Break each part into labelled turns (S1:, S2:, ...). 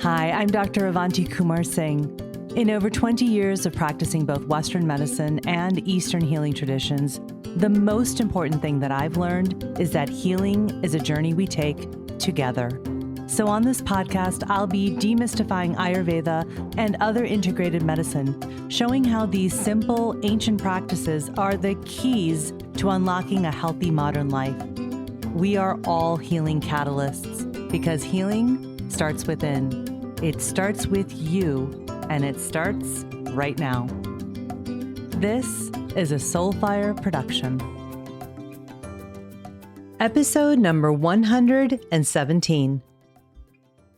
S1: Hi, I'm Dr. Avanti Singh. In over 20 years of practicing both Western medicine and Eastern healing traditions, the most important thing that I've learned is that healing is a journey we take together. So on this podcast, I'll be demystifying Ayurveda and other integrated medicine, showing how these simple, ancient practices are the keys to unlocking a healthy modern life. We are all healing catalysts because healing starts within. It starts with you, and it starts right now. This is a Soulfire production. Episode number 117.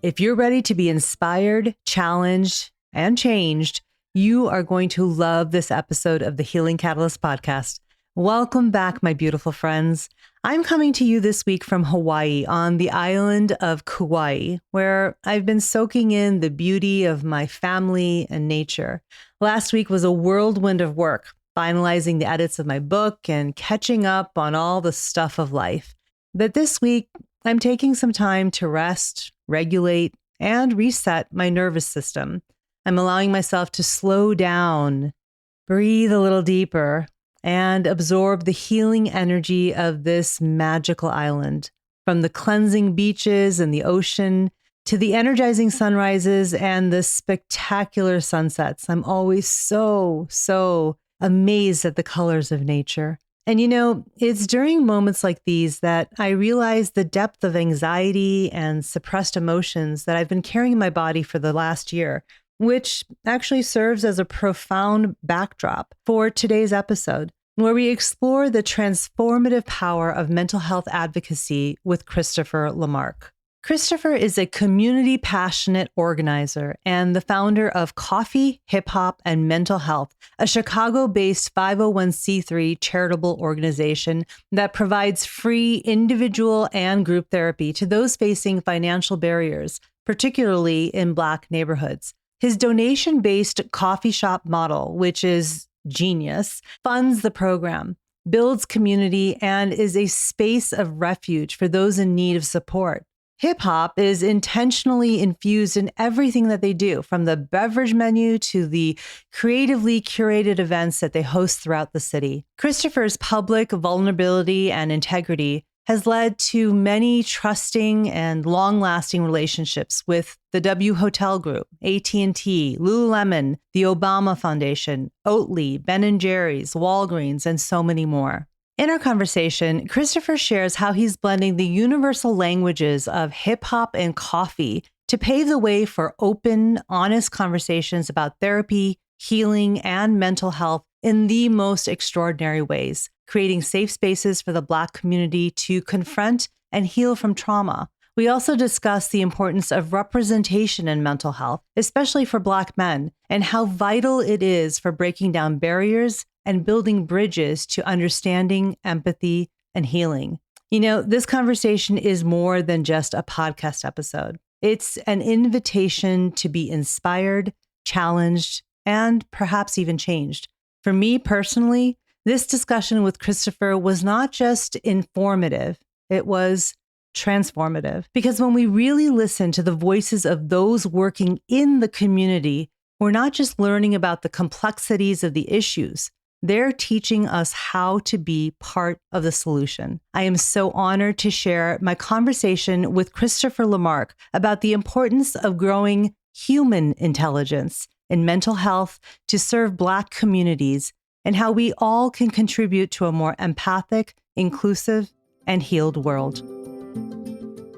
S1: If you're ready to be inspired, challenged, and changed, you are going to love this episode of the Healing Catalyst podcast. Welcome back, my beautiful friends. I'm coming to you this week from Hawaii on the island of Kauai, where I've been soaking in the beauty of my family and nature. Last week was a whirlwind of work, finalizing the edits of my book and catching up on all the stuff of life. But this week, I'm taking some time to rest, regulate, and reset my nervous system. I'm allowing myself to slow down, breathe a little deeper, and absorb the healing energy of this magical island. From the cleansing beaches and the ocean to the energizing sunrises and the spectacular sunsets, I'm always so amazed at the colors of nature. And you know, it's during moments like these that I realize the depth of anxiety and suppressed emotions that I've been carrying in my body for the last year, which actually serves as a profound backdrop for today's episode, where we explore the transformative power of mental health advocacy with Christopher LeMark. Christopher is a community passionate organizer and the founder of Coffee, Hip Hop, and Mental Health, a Chicago-based 501c3 charitable organization that provides free individual and group therapy to those facing financial barriers, particularly in Black neighborhoods. His donation-based coffee shop model, which is genius, funds the program, builds community, and is a space of refuge for those in need of support. Hip hop is intentionally infused in everything that they do, from the beverage menu to the creatively curated events that they host throughout the city. Christopher's public vulnerability and integrity has led to many trusting and long-lasting relationships with the W Hotel Group, AT&T, Lululemon, the Obama Foundation, Oatly, Ben & Jerry's, Walgreens, and so many more. In our conversation, Christopher shares how he's blending the universal languages of hip hop and coffee to pave the way for open, honest conversations about therapy, healing, and mental health in the most extraordinary ways, creating safe spaces for the Black community to confront and heal from trauma. We also discuss the importance of representation in mental health, especially for Black men, and how vital it is for breaking down barriers and building bridges to understanding, empathy, and healing. You know, this conversation is more than just a podcast episode. It's an invitation to be inspired, challenged, and perhaps even changed. For me personally, this discussion with Christopher was not just informative, it was transformative. Because when we really listen to the voices of those working in the community, we're not just learning about the complexities of the issues, they're teaching us how to be part of the solution. I am so honored to share my conversation with Christopher LeMark about the importance of growing human intelligence in mental health to serve Black communities and how we all can contribute to a more empathic, inclusive, and healed world.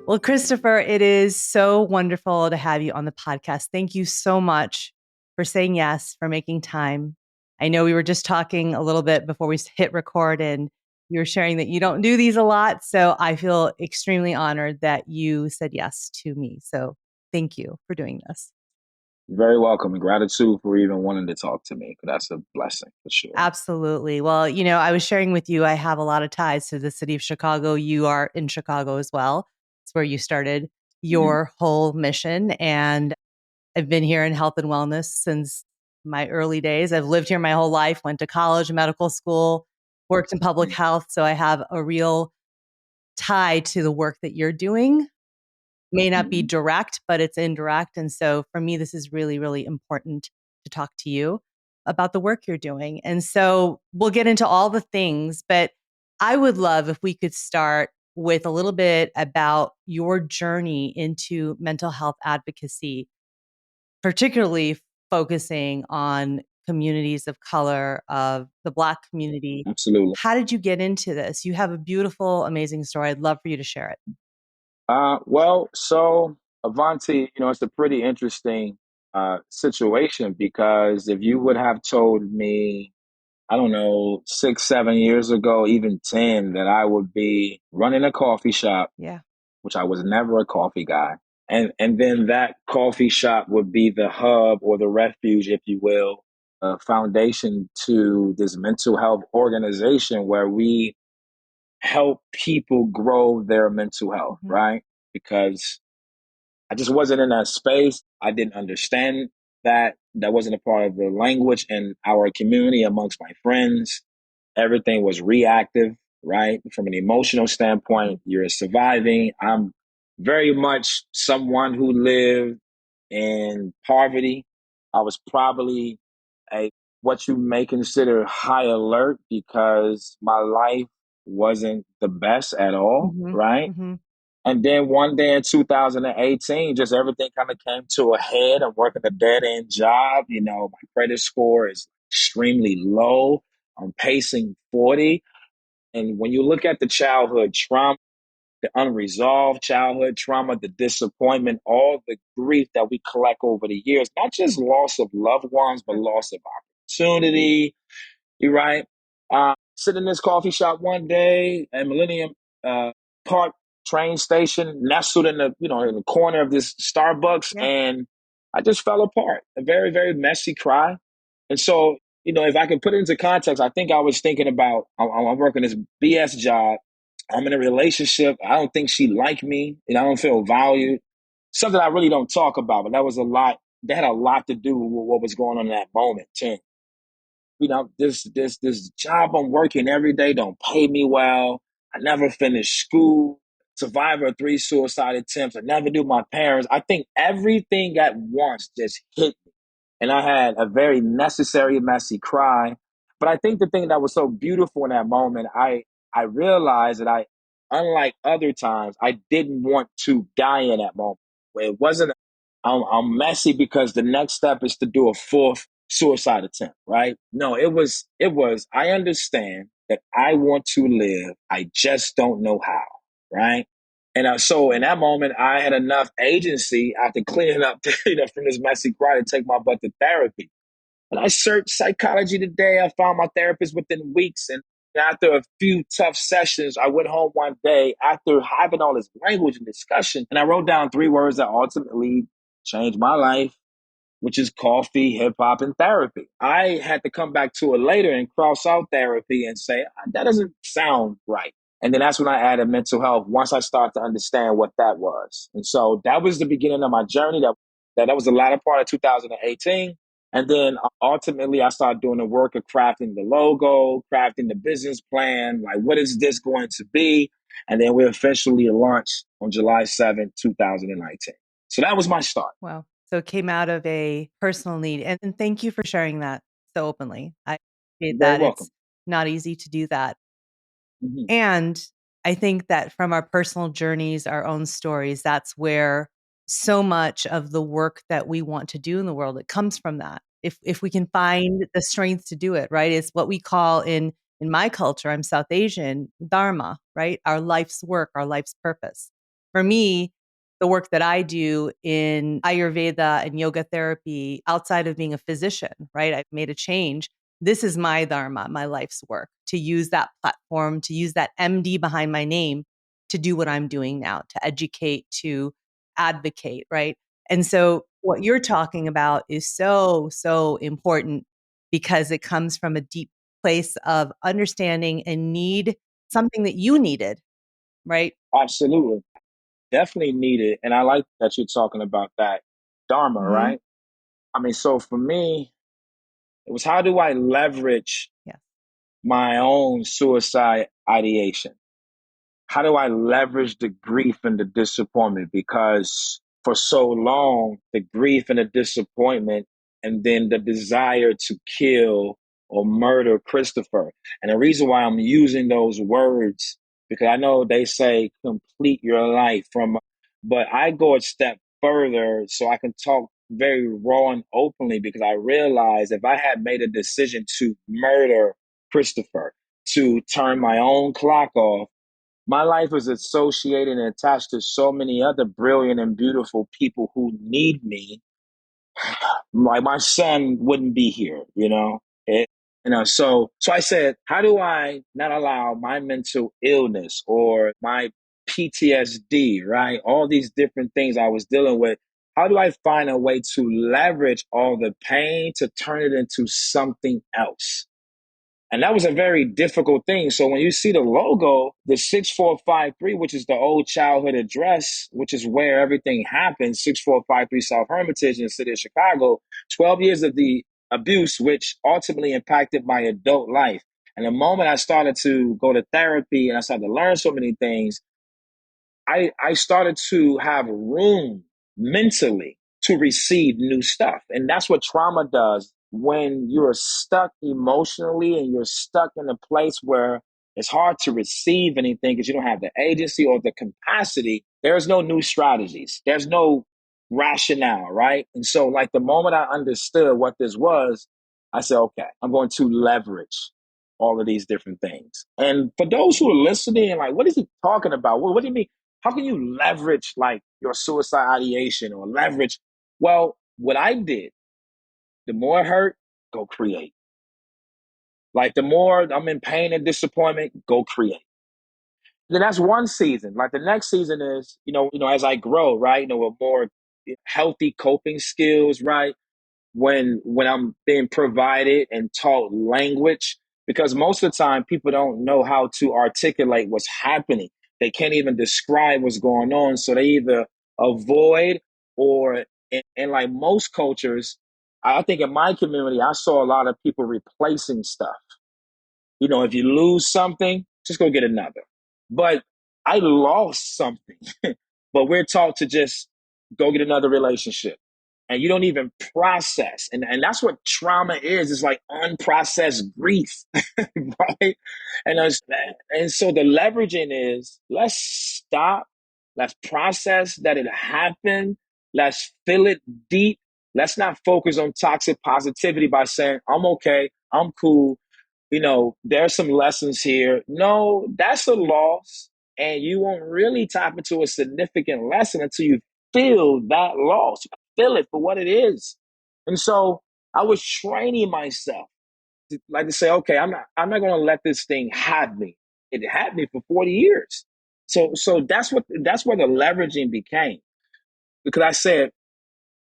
S1: Well, Christopher, it is so wonderful to have you on the podcast. Thank you so much for saying yes, for making time. I know we were just talking a little bit before we hit record, and you were sharing that you don't do these a lot. So I feel extremely honored that you said yes to me. So thank you for doing this.
S2: You're very welcome, and gratitude for even wanting to talk to me. That's a blessing for sure.
S1: Absolutely. Well, you know, I was sharing with you, I have a lot of ties to the city of Chicago. You are in Chicago as well. It's where you started your whole mission. And I've been here in health and wellness since my early days. I've lived here my whole life, went to college, medical school, worked in public health. So I have a real tie to the work that you're doing. may not be
S2: Hmm.
S1: direct, but it's indirect. And so for me, this is really, really important to talk to you about the work you're doing. And so we'll get into all the things, but I would love if we could start with a little bit about your journey into mental health advocacy, particularly focusing on communities of color, of the Black community.
S2: Absolutely.
S1: How did you get into this? You have a beautiful, amazing story. I'd love for you to share it.
S2: So Avanti, it's a pretty interesting situation because if you would have told me, I don't know, 6, 7 years ago, even 10, that I would be running a coffee shop,
S1: Yeah.
S2: which I was never a coffee guy. And then that coffee shop would be the hub or the refuge, if you will, foundation to this mental health organization where we help people grow their mental health,
S1: Mhm.
S2: right? Because I just wasn't in that space. I didn't understand that. That wasn't a part of the language in our community amongst my friends. Everything was reactive, right? From an emotional
S1: Mhm.
S2: standpoint, you're surviving. I'm very much someone who lived in poverty. I was probably a what you may consider high alert because my life wasn't the best at all,
S1: Mhm.
S2: right?
S1: Mhm.
S2: And then one day in 2018, just everything kind of came to a head. I'm working a dead end job. My credit score is extremely low. I'm pacing 40. And when you look at the childhood trauma, the unresolved childhood trauma, the disappointment, all the grief that we collect over the years, not just loss of loved ones, but
S1: Sure.
S2: loss of opportunity, you're right. Sit in this coffee shop one day at Millennium uh, Park train station, nestled in the corner of this Starbucks,
S1: Yeah.
S2: and I just fell apart. A very, very messy cry. And so, if I could put it into context, I think I was thinking about I'm working this BS job. I'm in a relationship. I don't think she liked me, and I don't feel valued. Something I really don't talk about, but that was a lot. That had a lot to do with what was going on in that moment, too. This job I'm working every day don't pay me well. I never finished school. Survivor of 3 suicide attempts. I never knew my parents. I think everything at once just hit me. And I had a very necessary messy cry. But I think the thing that was so beautiful in that moment, I realized that unlike other times, I didn't want to die in that moment. It wasn't I'm messy because the next step is to do a fourth suicide attempt, right? No, it was I understand that I want to live. I just don't know how, right? And so in that moment, I had enough agency after cleaning up, from this messy cry to take my butt to therapy. And I searched psychology today. I found my therapist within weeks. And after a few tough sessions, I went home one day after having all this language and discussion. And I wrote down 3 words that ultimately changed my life, which is coffee, hip hop, and therapy. I had to come back to it later and cross out therapy and say, that doesn't sound right. And then that's when I added mental health once I started to understand what that was. And so that was the beginning of my journey. That was the latter part of 2018. And then ultimately, I started doing the work of crafting the logo, crafting the business plan. Like, what is this going to be? And then we officially launched on July 7th, 2019. So that was my start.
S1: Wow. So it came out of a personal need. And thank you for sharing that so openly. I appreciate
S2: You're very
S1: that.
S2: welcome.
S1: It's not easy to do that.
S2: Mhm.
S1: And I think that from our personal journeys, our own stories, that's where so much of the work that we want to do in the world, it comes from that. If we can find the strength to do it, right? It's what we call in my culture, I'm South Asian, dharma, right? Our life's work, our life's purpose. For me, the work that I do in Ayurveda and yoga therapy outside of being a physician, right? I've made a change. This is my dharma, my life's work, to use that platform, to use that MD behind my name to do what I'm doing now, to educate, to advocate, right? And so what you're talking about is so, so important because it comes from a deep place of understanding and need, something that you needed, right?
S2: Absolutely. Definitely needed. And I like that you're talking about that dharma,
S1: Hmm.
S2: right? I mean, so for me, it was how do I leverage
S1: Yes.
S2: my own suicide ideation? how do I leverage the grief and the disappointment? Because for so long, the grief and the disappointment, and then the desire to kill or murder Christopher. And the reason why I'm using those words, because I know they say complete your life from, but I go a step further so I can talk very raw and openly because I realize if I had made a decision to murder Christopher, to turn my own clock off, my life is associated and attached to so many other brilliant and beautiful people who need me. Like my son wouldn't be here, you know. So I said, how do I not allow my mental illness or my PTSD, right? All these different things I was dealing with. How do I find a way to leverage all the pain to turn it into something else? And that was a very difficult thing. So when you see the logo, the 6453, which is the old childhood address, which is where everything happened, 6453 South Hermitage in the city of Chicago, 12 years of the abuse, which ultimately impacted my adult life. And the moment I started to go to therapy and I started to learn so many things, I started to have room mentally to receive new stuff. And that's what trauma does when you're stuck emotionally and you're stuck in a place where it's hard to receive anything because you don't have the agency or the capacity. There's no new strategies, there's no rationale, right? And so, like, the moment I understood what this was, I said, okay, I'm going to leverage all of these different things. And for those who are listening, like, what is he talking about? What do you mean? How can you leverage like your suicide ideation or leverage? Well, what I did, the more I hurt, go create. Like the more I'm in pain and disappointment, go create. Then that's one season. Like the next season is, as I grow, right, with more healthy coping skills, right? When I'm being provided and taught language, because most of the time people don't know how to articulate what's happening. They can't even describe what's going on, so they either avoid or in like most cultures, I think in my community I saw a lot of people replacing stuff. If you lose something, just go get another. But I lost something, but we're taught to just go get another relationship. And you don't even process. And that's what trauma is. It's like unprocessed grief, right? And so the leveraging is let's stop, let's process that it happened, let's feel it deep. Let's not focus on toxic positivity by saying, I'm okay, I'm cool, there's some lessons here. No, that's a loss. And you won't really tap into a significant lesson until you feel that loss. Feel it for what it is. And so I was training myself to say, okay, I'm not gonna let this thing have me. It had me for 40 years. So that's where the leveraging became. Because I said,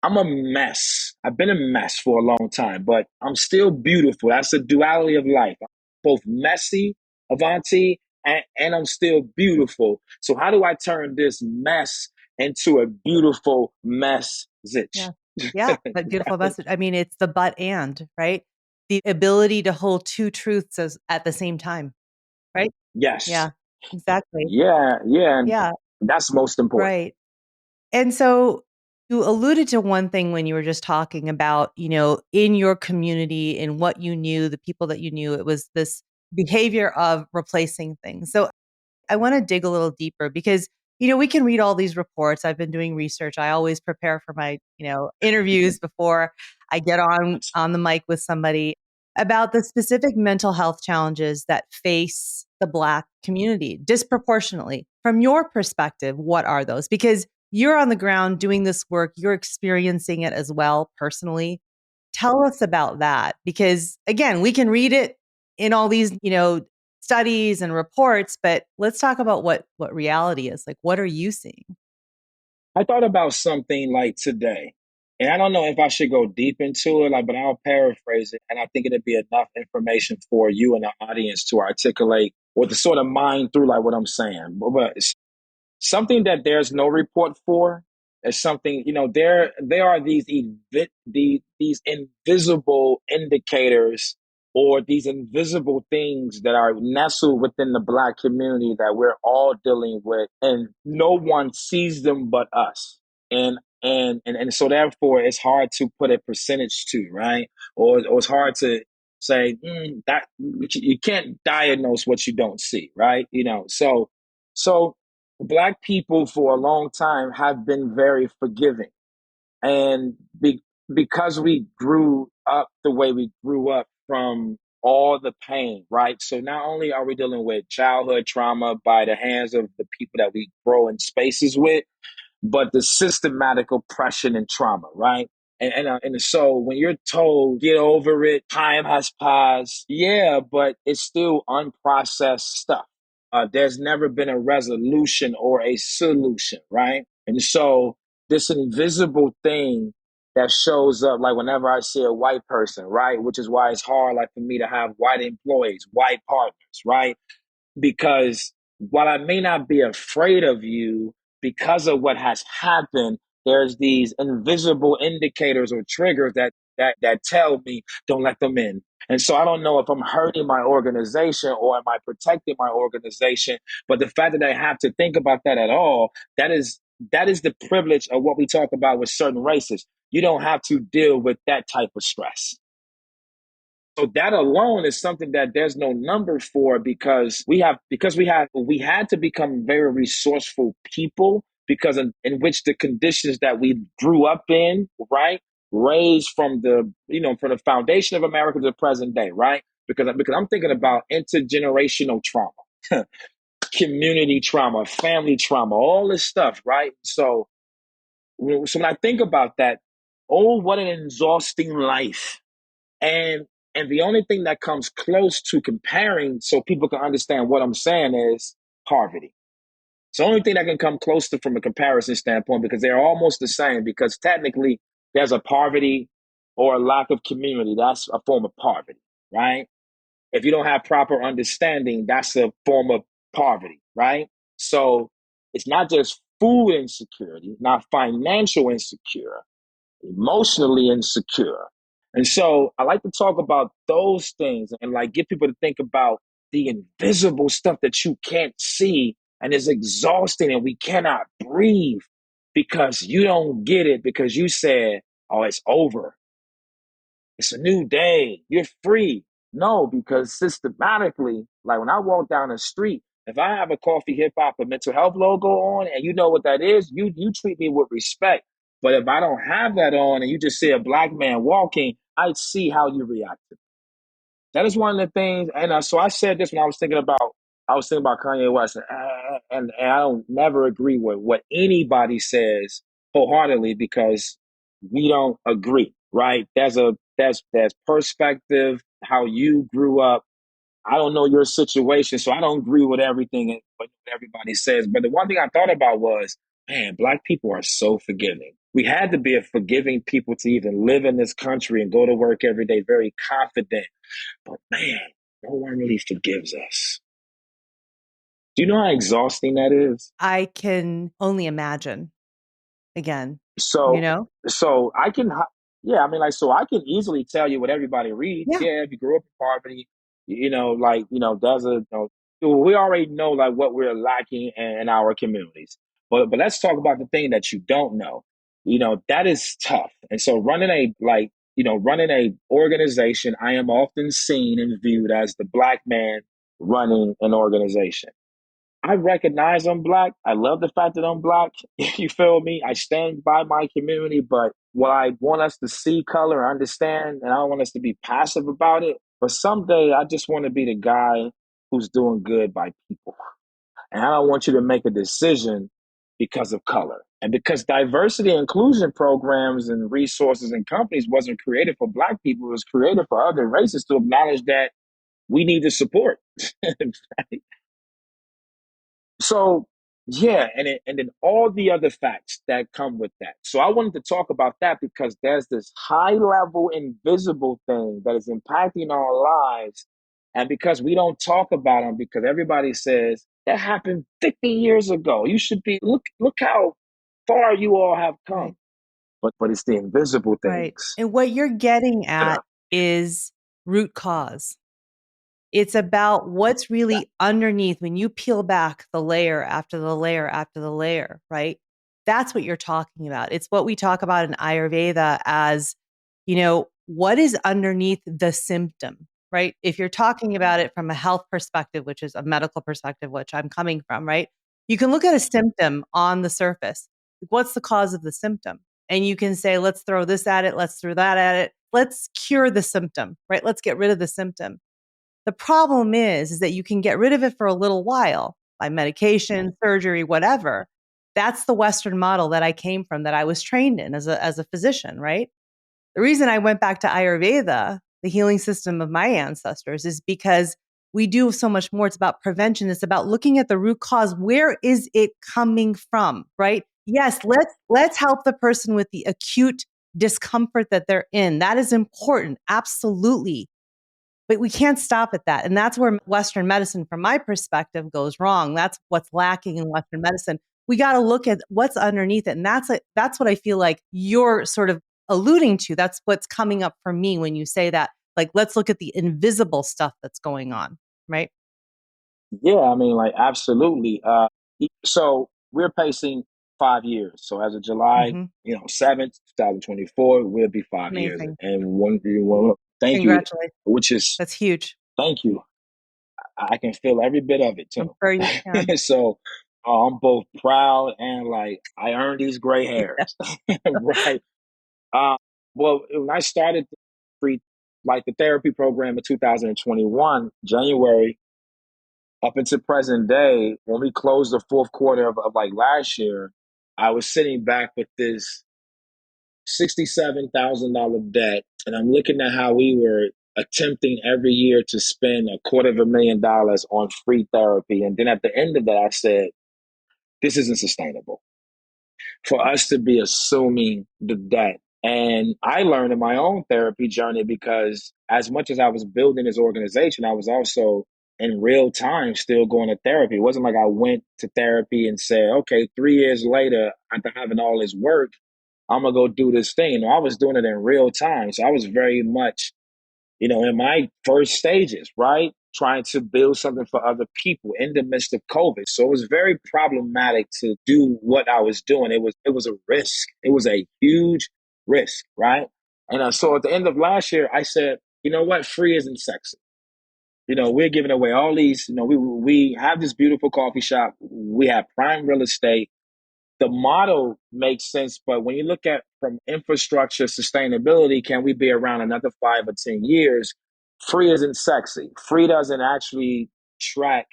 S2: I'm a mess. I've been a mess for a long time, but I'm still beautiful. That's the duality of life. I'm both messy, Avanti, and I'm still beautiful. So how do I turn this mess into a beautiful message?
S1: Yeah. Yeah. But beautiful
S2: Right?
S1: message. I mean, it's the but and, right? The ability to hold two truths at the same time, right?
S2: Yes.
S1: Yeah, exactly.
S2: Yeah. Yeah. And
S1: Yeah,
S2: that's most important.
S1: right. And so you alluded to one thing when you were just talking about, in your community and what you knew, the people that you knew, it was this behavior of replacing things. So I want to dig a little deeper because, we can read all these reports. I've been doing research. I always prepare for my, interviews before I get on the mic with somebody about the specific mental health challenges that face the Black community disproportionately. From your perspective, what are those? Because you're on the ground doing this work, you're experiencing it as well personally. Tell us about that because again, we can read it in all these, studies and reports, but let's talk about what reality is. Like what are you seeing?
S2: I thought about something like today, and I don't know if I should go deep into it, but I'll paraphrase it, and I think it'd be enough information for you and the audience to articulate or to sort of mind through like what I'm saying. But it's something that there's no report for is something, there are these invisible indicators or these invisible things that are nestled within the Black community that we're all dealing with, and no one sees them but us. And so therefore it's hard to put a percentage to, right? Or it's hard to say that you can't diagnose what you don't see, right? So Black people for a long time have been very forgiving, and because we grew up the way we grew up from all the pain, right? So not only are we dealing with childhood trauma by the hands of the people that we grow in spaces with, but the systematic oppression and trauma, right? And so when you're told get over it, time has passed, yeah, but it's still unprocessed stuff. There's never been a resolution or a solution, right? And so this invisible thing that shows up, like whenever I see a white person, right, which is why it's hard, like for me to have white employees, white partners, right? Because while I may not be afraid of you because of what has happened, there's these invisible indicators or triggers that tell me don't let them in. And so I don't know if I'm hurting my organization or am I protecting my organization. But the fact that I have to think about that at all, that is the privilege of what we talk about with certain races. You don't have to deal with that type of stress. So that alone is something that there's no number for, we had to become very resourceful people because in which the conditions that we grew up in, right, raised from the foundation of America to the present day, right? Because I'm thinking about intergenerational trauma, community trauma, family trauma, all this stuff, right? So when I think about that, oh, what an exhausting life. And the only thing that comes close to comparing so people can understand what I'm saying is poverty. It's the only thing that can come close to from a comparison standpoint because they're almost the same because technically there's a poverty or a lack of community. That's a form of poverty, right? If you don't have proper understanding, that's a form of poverty, right? So it's not just food insecurity, not financial insecure, emotionally insecure. And so I like to talk about those things and like get people to think about the invisible stuff that you can't see and is exhausting and we cannot breathe because you don't get it because you said, oh, it's over. It's a new day. You're free. No, because systematically, like when I walk down the street, if I have a coffee hip hop and mental health logo on and you know what that is, you treat me with respect. But if I don't have that on and you just see a Black man walking, I see how you react to it. That is one of the things. And so I said this when I was thinking about Kanye West, and I don't never agree with what anybody says wholeheartedly because we don't agree, right? There's perspective, how you grew up. I don't know your situation, so I don't agree with everything what everybody says. But the one thing I thought about was, man, Black people are so forgiving. We had to be a forgiving people to even live in this country and go to work every day very confident. But man, no one really forgives us. Do you know how exhausting that is?
S1: I can only imagine again, you
S2: So,
S1: know?
S2: so I can, yeah, I mean, like, so I can easily tell you what everybody reads.
S1: Yeah.
S2: Yeah, if you grew up in poverty, there's we already know like what we're lacking in our communities. But let's talk about the thing that you don't know. That is tough. And so running a organization, I am often seen and viewed as the Black man running an organization. I recognize I'm Black. I love the fact that I'm Black. You feel me? I stand by my community, but what I want us to see color, understand, and I don't want us to be passive about it. But someday I just want to be the guy who's doing good by people. And I don't want you to make a decision because of color. And because diversity and inclusion programs and resources and companies wasn't created for Black people, it was created for other races to acknowledge that we need the support. Right? So yeah, and then all the other facts that come with that. So I wanted to talk about that because there's this high level invisible thing that is impacting our lives, and because we don't talk about them, because everybody says that happened 50 years ago. You should be look how far you all have
S1: Right.
S2: come, but it's the invisible
S1: Right.
S2: things
S1: And what you're getting
S2: that
S1: at
S2: are
S1: is root cause. It's about what's
S2: Yeah.
S1: really underneath when you peel back the layer after the layer after the layer, right? That's what you're talking about. It's what we talk about in Ayurveda as, what is underneath the symptom, right? If you're talking about it from a health perspective, which is a medical perspective, which I'm coming from, right? You can look at a symptom on the surface. What's the cause of the symptom? And you can say, let's throw this at it, let's throw that at it. Let's cure the symptom, right? Let's get rid of the symptom. The problem is that you can get rid of it for a little while by medication, surgery, whatever. That's the Western model that I came from, that I was trained in as a physician, right? The reason I went back to Ayurveda, the healing system of my ancestors, is because we do so much more. It's about prevention. It's about looking at the root cause. Where is it coming from, right? Yes, let's help the person with the acute discomfort that they're in. That is important, absolutely. But we can't stop at that. And that's where Western medicine, from my perspective, goes wrong. That's what's lacking in Western medicine. We got to look at what's underneath it. And that's what I feel like you're sort of alluding to. That's what's coming up for me when you say that. Like, let's look at the invisible stuff that's going on, right?
S2: Yeah, I mean, like, absolutely. So we're pacing 5 years. So as of July,
S1: Mm-hmm.
S2: 7th, 2024, we'll be 5 years.
S1: Amazing.
S2: And thank you,
S1: Congratulations.
S2: which is,
S1: That's huge.
S2: thank you. I can feel every bit of it
S1: I'm
S2: too.
S1: sure you can.
S2: So I'm both proud and like, I earned these gray hairs, right? Uh, well, when I started free, like the therapy program in 2021, January, up until present day, when we closed the fourth quarter of like last year, I was sitting back with this $67,000 debt, and I'm looking at how we were attempting every year to spend $250,000 on free therapy, and then at the end of that, I said, "This isn't sustainable for us to be assuming the debt." And I learned in my own therapy journey because as much as I was building this organization, I was also in real time still going to therapy. It wasn't like I went to therapy and said, okay, 3 years later, after having all this work, I'm gonna go do this thing. No, I was doing it in real time. So I was very much, in my first stages, right? Trying to build something for other people in the midst of COVID. So it was very problematic to do what I was doing. It was a risk. It was a huge risk, right? And so at the end of last year, I said, you know what? Free isn't sexy. We're giving away all these. We have this beautiful coffee shop. We have prime real estate. The model makes sense, but when you look at from infrastructure sustainability, can we be around another 5 or 10 years? Free isn't sexy. Free doesn't actually track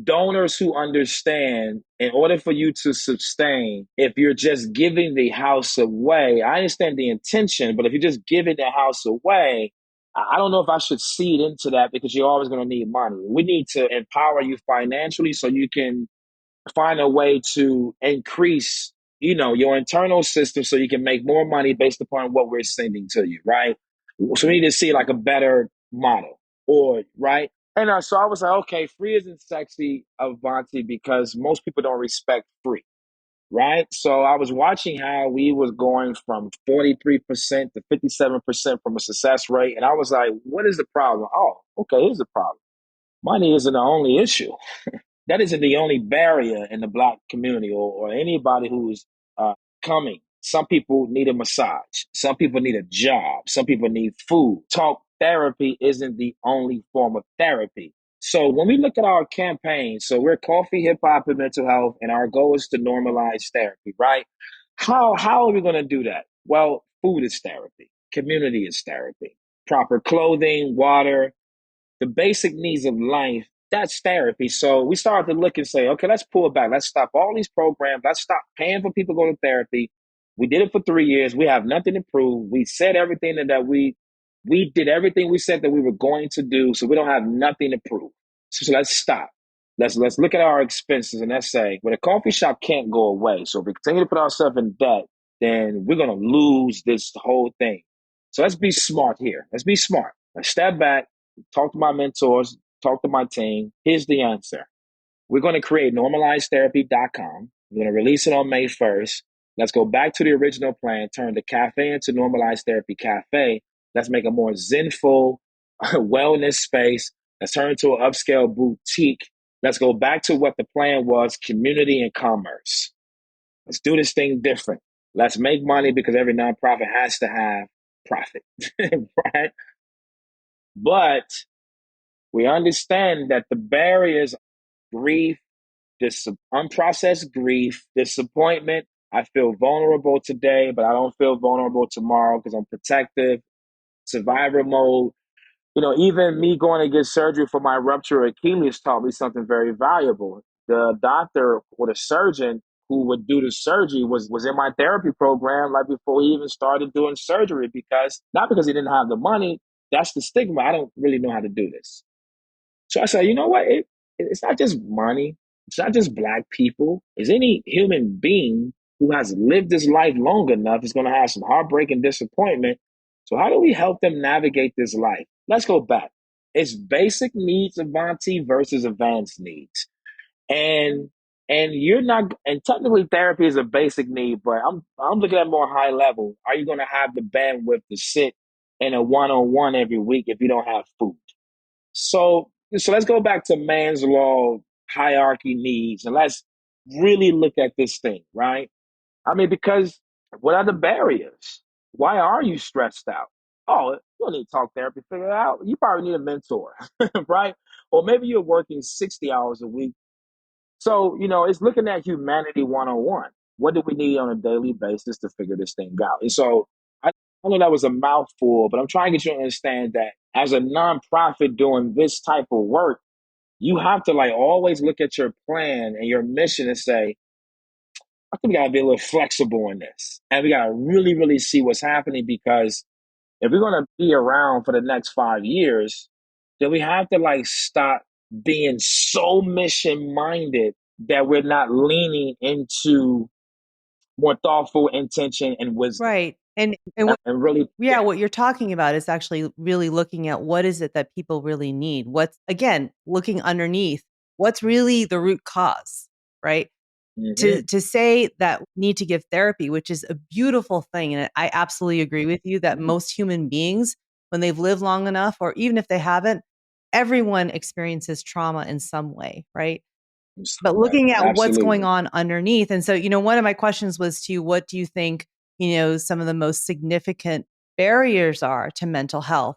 S2: donors who understand in order for you to sustain, if you're just giving the house away, I understand the intention, but if you're just giving the house away, I don't know if I should seed into that because you're always going to need money. We need to empower you financially so you can find a way to increase, your internal system so you can make more money based upon what we're sending to you, right? So we need to see like a better model, or right. And so I was like, okay, free isn't sexy, Avanti, because most people don't respect free, right? So I was watching how we was going from 43% to 57% from a success rate, and I was like, what is the problem? Oh, okay, here's the problem. Money isn't the only issue. That isn't the only barrier in the Black community, or anybody who's uh, coming. Some people need a massage. Some people need a job. Some people need food. Talk therapy isn't the only form of therapy. So when we look at our campaign, so we're coffee, hip hop, and mental health, and our goal is to normalize therapy, right? How are we going to do that? Well, food is therapy. Community is therapy. Proper clothing, water, the basic needs of life, that's therapy. So we started to look and say, okay, let's pull it back. Let's stop all these programs. Let's stop paying for people to go to therapy. We did it for 3 years. We have nothing to prove. We said everything that we did everything we said that we were going to do. So we don't have nothing to prove. So let's stop. Let's look at our expenses and let's say, well, the coffee shop can't go away. So if we continue to put ourselves in debt, then we're gonna lose this whole thing. So let's be smart here. Let's be smart. Let's step back, talk to my mentors, talk to my team. Here's the answer. We're going to create normalizedtherapy.com. We're going to release it on May 1st. Let's go back to the original plan, turn the cafe into Normalized Therapy Cafe. Let's make a more zenful wellness space. Let's turn into an upscale boutique. Let's go back to what the plan was, community and commerce. Let's do this thing different. Let's make money because every nonprofit has to have profit, right? But we understand that the barriers, grief, this unprocessed grief, disappointment. I feel vulnerable today, but I don't feel vulnerable tomorrow because I'm protective, survivor mode. Even me going to get surgery for my ruptured Achilles taught me something very valuable. The doctor or the surgeon who would do the surgery was in my therapy program like before he even started doing surgery because not because he didn't have the money. That's the stigma. I don't really know how to do this. So I said, you know what? It's not just money. It's not just black people. It's any human being who has lived this life long enough is going to have some heartbreak and disappointment. So how do we help them navigate this life? Let's go back. It's basic needs, Avanti, versus advanced needs. And you're not and technically therapy is a basic need, but I'm looking at more high level. Are you going to have the bandwidth to sit in a one-on-one every week if you don't have food? So let's go back to man's law hierarchy needs and let's really look at this thing, right? I mean, because what are the barriers? Why are you stressed out? Oh, you don't need talk therapy, figure it out. You probably need a mentor, right? Or maybe you're working 60 hours a week. So, it's looking at humanity 101. What do we need on a daily basis to figure this thing out? And so I know that was a mouthful, but I'm trying to get you to understand that as a nonprofit doing this type of work, you have to like always look at your plan and your mission and say, I think we gotta be a little flexible in this. And we gotta really, really see what's happening because if we're gonna be around for the next 5 years, then we have to like stop being so mission minded that we're not leaning into more thoughtful intention and wisdom.
S1: Right. And what
S2: And really,
S1: yeah,
S2: yeah.
S1: what you're talking about is actually really looking at what is it that people really need? What's again, looking underneath, what's really the root cause, right? To
S2: Hmm.
S1: to say that we need to give therapy, which is a beautiful thing, and I absolutely agree with you that most human beings, when they've lived long enough, or even if they haven't, everyone experiences trauma in some way, right? But looking at what's going
S2: Absolutely.
S1: on underneath. And so, one of my questions was to you, what do you think, some of the most significant barriers are to mental health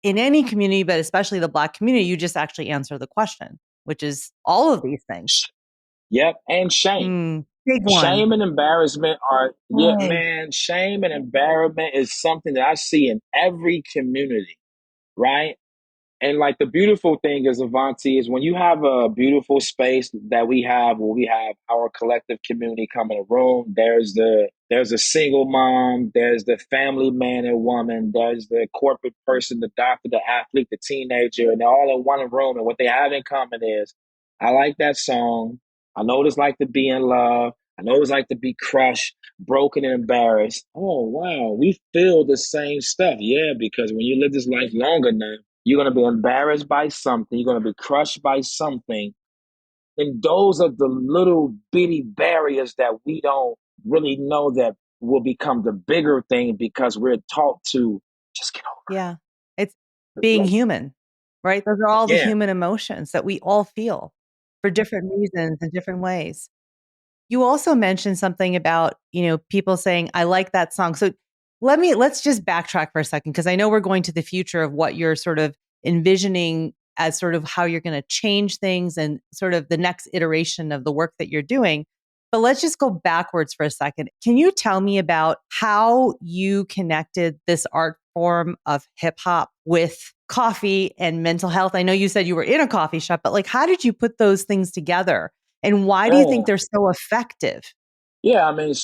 S1: in any community, but especially the Black community? You just actually answer the question, which is all of these things.
S2: Yep. And shame.
S1: Big one.
S2: Shame and embarrassment are, yeah,
S1: Right.
S2: man, shame and embarrassment is something that I see in every community, right? And like the beautiful thing is, Avanti, is when you have a beautiful space that we have, where we have our collective community come in a room. There's a single mom, there's the family man and woman, there's the corporate person, the doctor, the athlete, the teenager, and they're all in one room. And what they have in common is, I like that song. I know what it's like to be in love. I know what it's like to be crushed, broken, and embarrassed. Oh wow, we feel the same stuff. Yeah, because when you live this life long enough, you're going to be embarrassed by something. You're going to be crushed by something. And those are the little bitty barriers that we don't really know that will become the bigger thing because we're taught to just get
S1: Yeah. It's
S2: over it.
S1: being
S2: Like,
S1: human, right? Those are all the
S2: yeah.
S1: human emotions that we all feel for different reasons in different ways. You also mentioned something about, people saying, I like that song. So let's just backtrack for a second, because I know we're going to the future of what you're sort of envisioning as sort of how you're going to change things and sort of the next iteration of the work that you're doing. But let's just go backwards for a second. Can you tell me about how you connected this art form of hip hop with coffee and mental health? I know you said you were in a coffee shop, but like, how did you put those things together? And why do you think
S2: Yeah.
S1: they're so effective?
S2: Yeah. I mean, a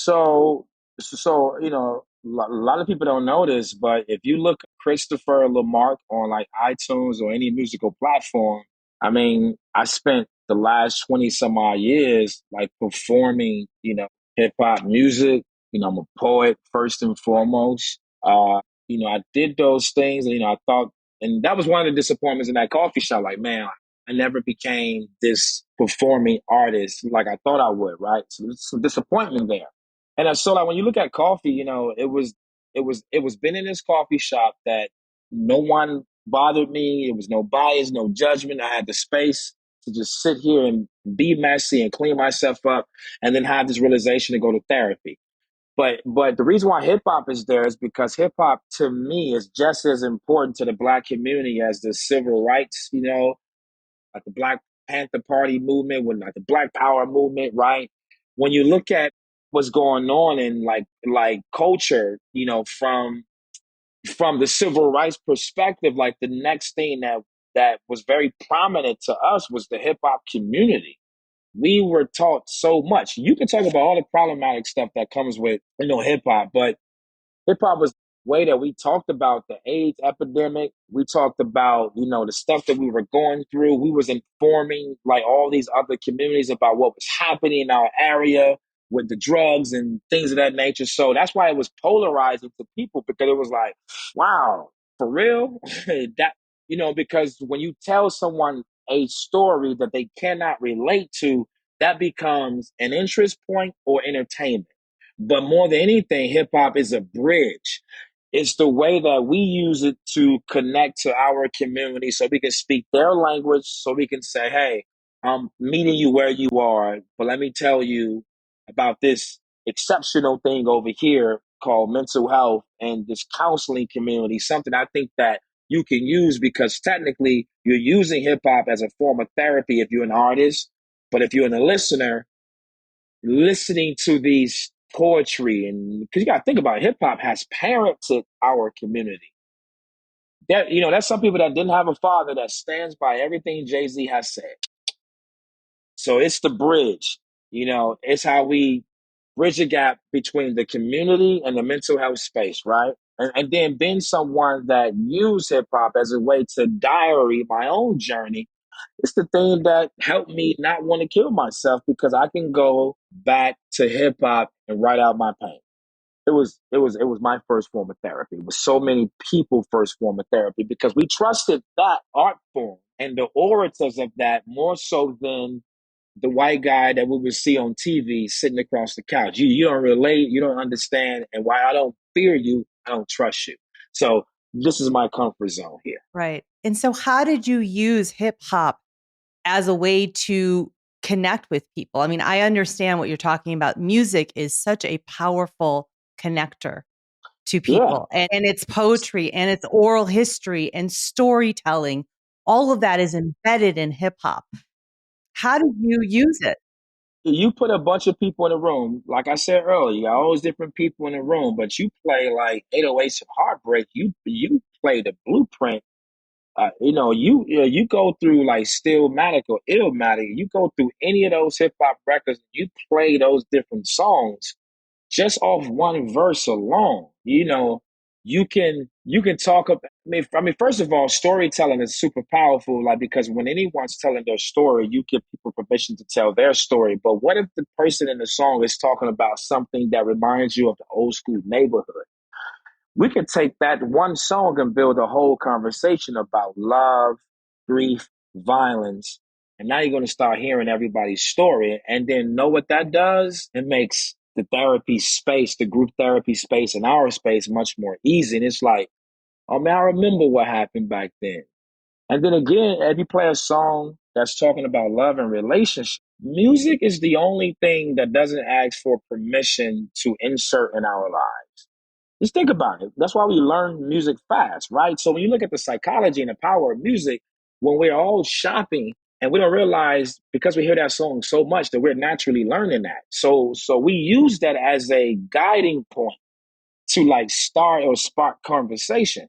S2: lot of people don't know this, but if you look Christopher LeMark on like iTunes or any musical platform, I mean, I spent the last 20 some odd years like performing, hip hop music. I'm a poet first and foremost. I did those things and, I thought, and that was one of the disappointments in that coffee shop. Like, man, I never became this performing artist like I thought I would, right? So there's some disappointment there. And so like when you look at coffee, it was it was been in this coffee shop that no one bothered me. It was no bias, no judgment. I had the space to just sit here and be messy and clean myself up, and then have this realization to go to therapy. But the reason why hip hop is there is because hip hop to me is just as important to the black community as the civil rights, like the Black Panther Party movement, when like the Black Power movement, right? When you look at what's going on in like culture, from the civil rights perspective, like the next thing that was very prominent to us was the hip hop community. We were taught so much. You can talk about all the problematic stuff that comes with hip hop, but hip hop was the way that we talked about the AIDS epidemic. We talked about, the stuff that we were going through. We was informing like all these other communities about what was happening in our area with the drugs and things of that nature. So that's why it was polarizing to people, because it was like, wow, for real? that, because when you tell someone a story that they cannot relate to, that becomes an interest point or entertainment. But more than anything, hip hop is a bridge. It's the way that we use it to connect to our community so we can speak their language, so we can say, hey, I'm meeting you where you are, but let me tell you about this exceptional thing over here called mental health and this counseling community, something I think that you can use, because technically you're using hip hop as a form of therapy if you're an artist. But if you're a listener, listening to these poetry, and because you got to think about it, hip hop has parented our community. That's some people that didn't have a father that stands by everything Jay-Z has said. So it's the bridge. It's how we bridge a gap between the community and the mental health space, right? And then being someone that use hip hop as a way to diary my own journey, it's the thing that helped me not want to kill myself, because I can go back to hip hop and write out my pain. It was my first form of therapy. It was so many people's first form of therapy, because we trusted that art form and the orators of that more so than the white guy that we would see on TV sitting across the couch. You don't relate, you don't understand, and why I don't fear you, I don't trust you. So this is my comfort zone here.
S1: Right. And so, how did you use hip hop as a way to connect with people? I mean, I understand what you're talking about. Music is such a powerful connector to
S2: Yeah.
S1: people, and it's poetry and it's oral history and storytelling. All of that is embedded in hip hop. How did you use it?
S2: You put a bunch of people in a room, like I said earlier, you got all those different people in the room, but you play like 808s and Heartbreak. You play the blueprint. You go through like Stillmatic or Illmatic. You go through any of those hip hop records. You play those different songs just off one verse alone. You can talk about. I mean, first of all, storytelling is super powerful. Like, because when anyone's telling their story, you give people permission to tell their story. But what if the person in the song is talking about something that reminds you of the old school neighborhood? We could take that one song and build a whole conversation about love, grief, violence. And now you're going to start hearing everybody's story. And then know what that does? It makes the therapy space, the group therapy space, and our space much more easy. And it's like, oh man, I remember what happened back then. And then again, if you play a song that's talking about love and relationship, music is the only thing that doesn't ask for permission to insert in our lives. Just think about it. That's why we learn music fast, right? So when you look at the psychology and the power of music, when we're all shopping and we don't realize, because we hear that song so much, that we're naturally learning that. So we use that as a guiding point to like start or spark conversation,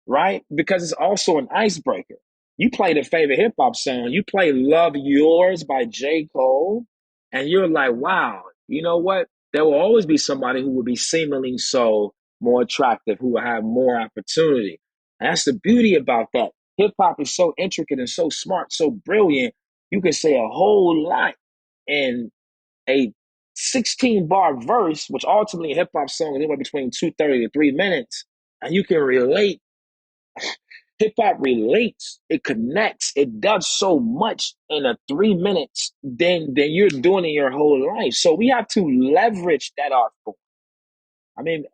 S2: right? Because it's also an icebreaker. You play the favorite hip hop song, you play Love Yours by J. Cole, and you're like, wow, you know what? There will always be somebody who will be seemingly so more attractive, who will have more opportunity. And that's the beauty about that. Hip hop is so intricate and so smart, so brilliant. You can say a whole lot in a 16 bar verse, which ultimately a hip hop song is anywhere between 2:30 to 3 minutes, and you can relate. Hip hop relates, it connects, it does so much in a 3 minutes than you're doing in your whole life. So we have to leverage that art form. I mean,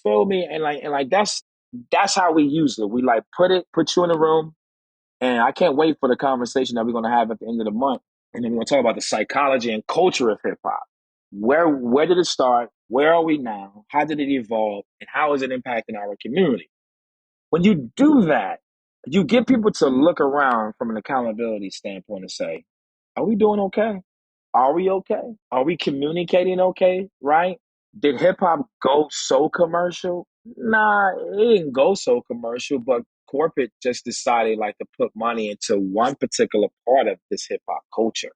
S2: feel me? And that's how we use it. We like put you in a room, and I can't wait for the conversation that we're gonna have at the end of the month. And then we're gonna talk about the psychology and culture of hip hop. Where did it start? Where are we now? How did it evolve? And how is it impacting our community? When you do that, you get people to look around from an accountability standpoint and say, are we doing okay? Are we okay? Are we communicating okay? Right? Did hip hop go so commercial? Nah, it didn't go so commercial, but corporate just decided like to put money into one particular part of this hip hop culture.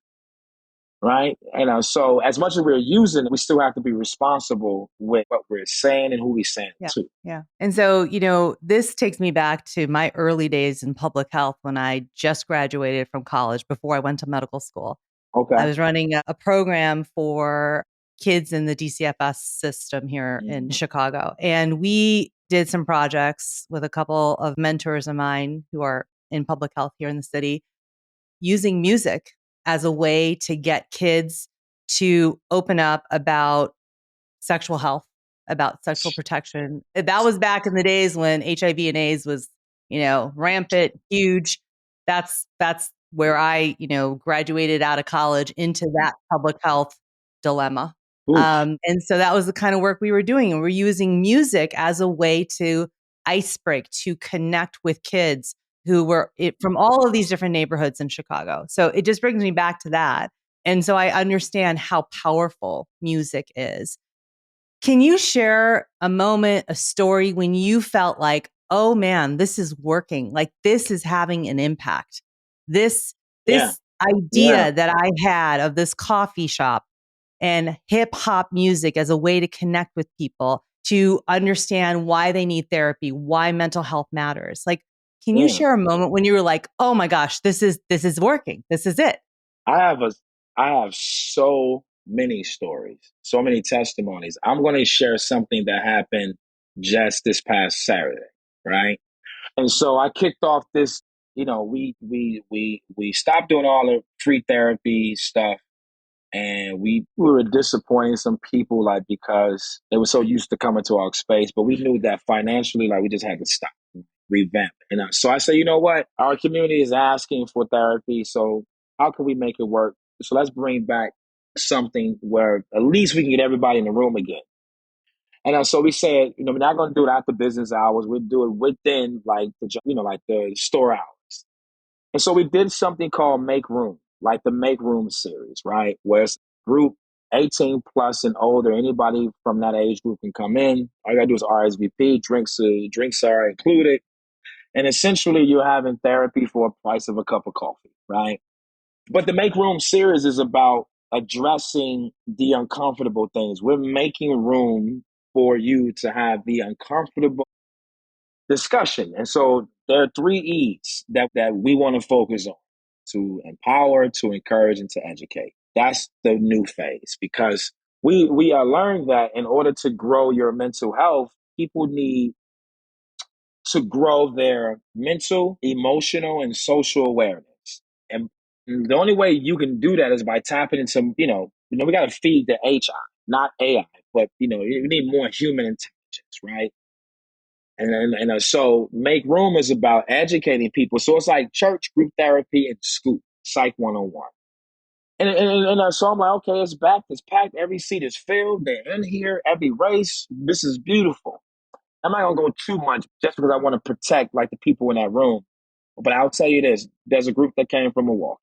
S2: Right. And so as much as we're using it, we still have to be responsible with what we're saying and who we're saying
S1: Yeah.
S2: to.
S1: Yeah. And so, this takes me back to my early days in public health when I just graduated from college before I went to medical school. I
S2: Okay.
S1: was running a program for kids in the DCFS system here in
S2: Mhm.
S1: Chicago. And we did some projects with a couple of mentors of mine who are in public health here in the city, using music as a way to get kids to open up about sexual health, about sexual protection. That was back in the days when HIV and AIDS was, rampant, huge. That's where I, graduated out of college into that public health dilemma.
S2: Oof.
S1: And so that was the kind of work we were doing. And we're using music as a way to ice break, to connect with kids who were from all of these different neighborhoods in Chicago. So it just brings me back to that. And so I understand how powerful music is. Can you share a moment, a story when you felt like, oh man, this is working. Like this is having an impact. This
S2: Yeah.
S1: this
S2: Yeah.
S1: idea that I had of this coffee shop and hip hop music as a way to connect with people, to understand why they need therapy, why mental health matters. Like, can you
S2: Yeah.
S1: share a moment when you were like, oh my gosh, this is working. This is it.
S2: I have a I have so many stories, so many testimonies. I'm going to share something that happened just this past Saturday, right? And so I kicked off this, we stopped doing all the free therapy stuff, and we were disappointing some people like because they were so used to coming to our space, but we knew that financially like we just had to stop, revamp. And so I said, you know what, our community is asking for therapy, so how can we make it work? So let's bring back something where at least we can get everybody in the room again. And so we said, we're not going to do it after business hours. We'll do it within like like the store hours. And so we did something called Make Room, like the Make Room series, right? Where it's group 18 plus and older. Anybody from that age group can come in. All you gotta do is RSVP. Drinks are included. And essentially, you're having therapy for a price of a cup of coffee, right? But the Make Room series is about addressing the uncomfortable things. We're making room for you to have the uncomfortable discussion. And so there are three E's that we want to focus on: to empower, to encourage, and to educate. That's the new phase because we are learned that in order to grow your mental health, people need to grow their mental, emotional, and social awareness. And the only way you can do that is by tapping into, we got to feed the HI, not AI, but, you need more human intelligence, right? And so Make Room is about educating people. So it's like church, group therapy, and school, psych 101. And so I'm like, okay, it's back, it's packed, every seat is filled, they're in here, every race. This is beautiful. I'm not gonna go too much just because I want to protect like the people in that room. But I'll tell you this: there's a group that came from Milwaukee.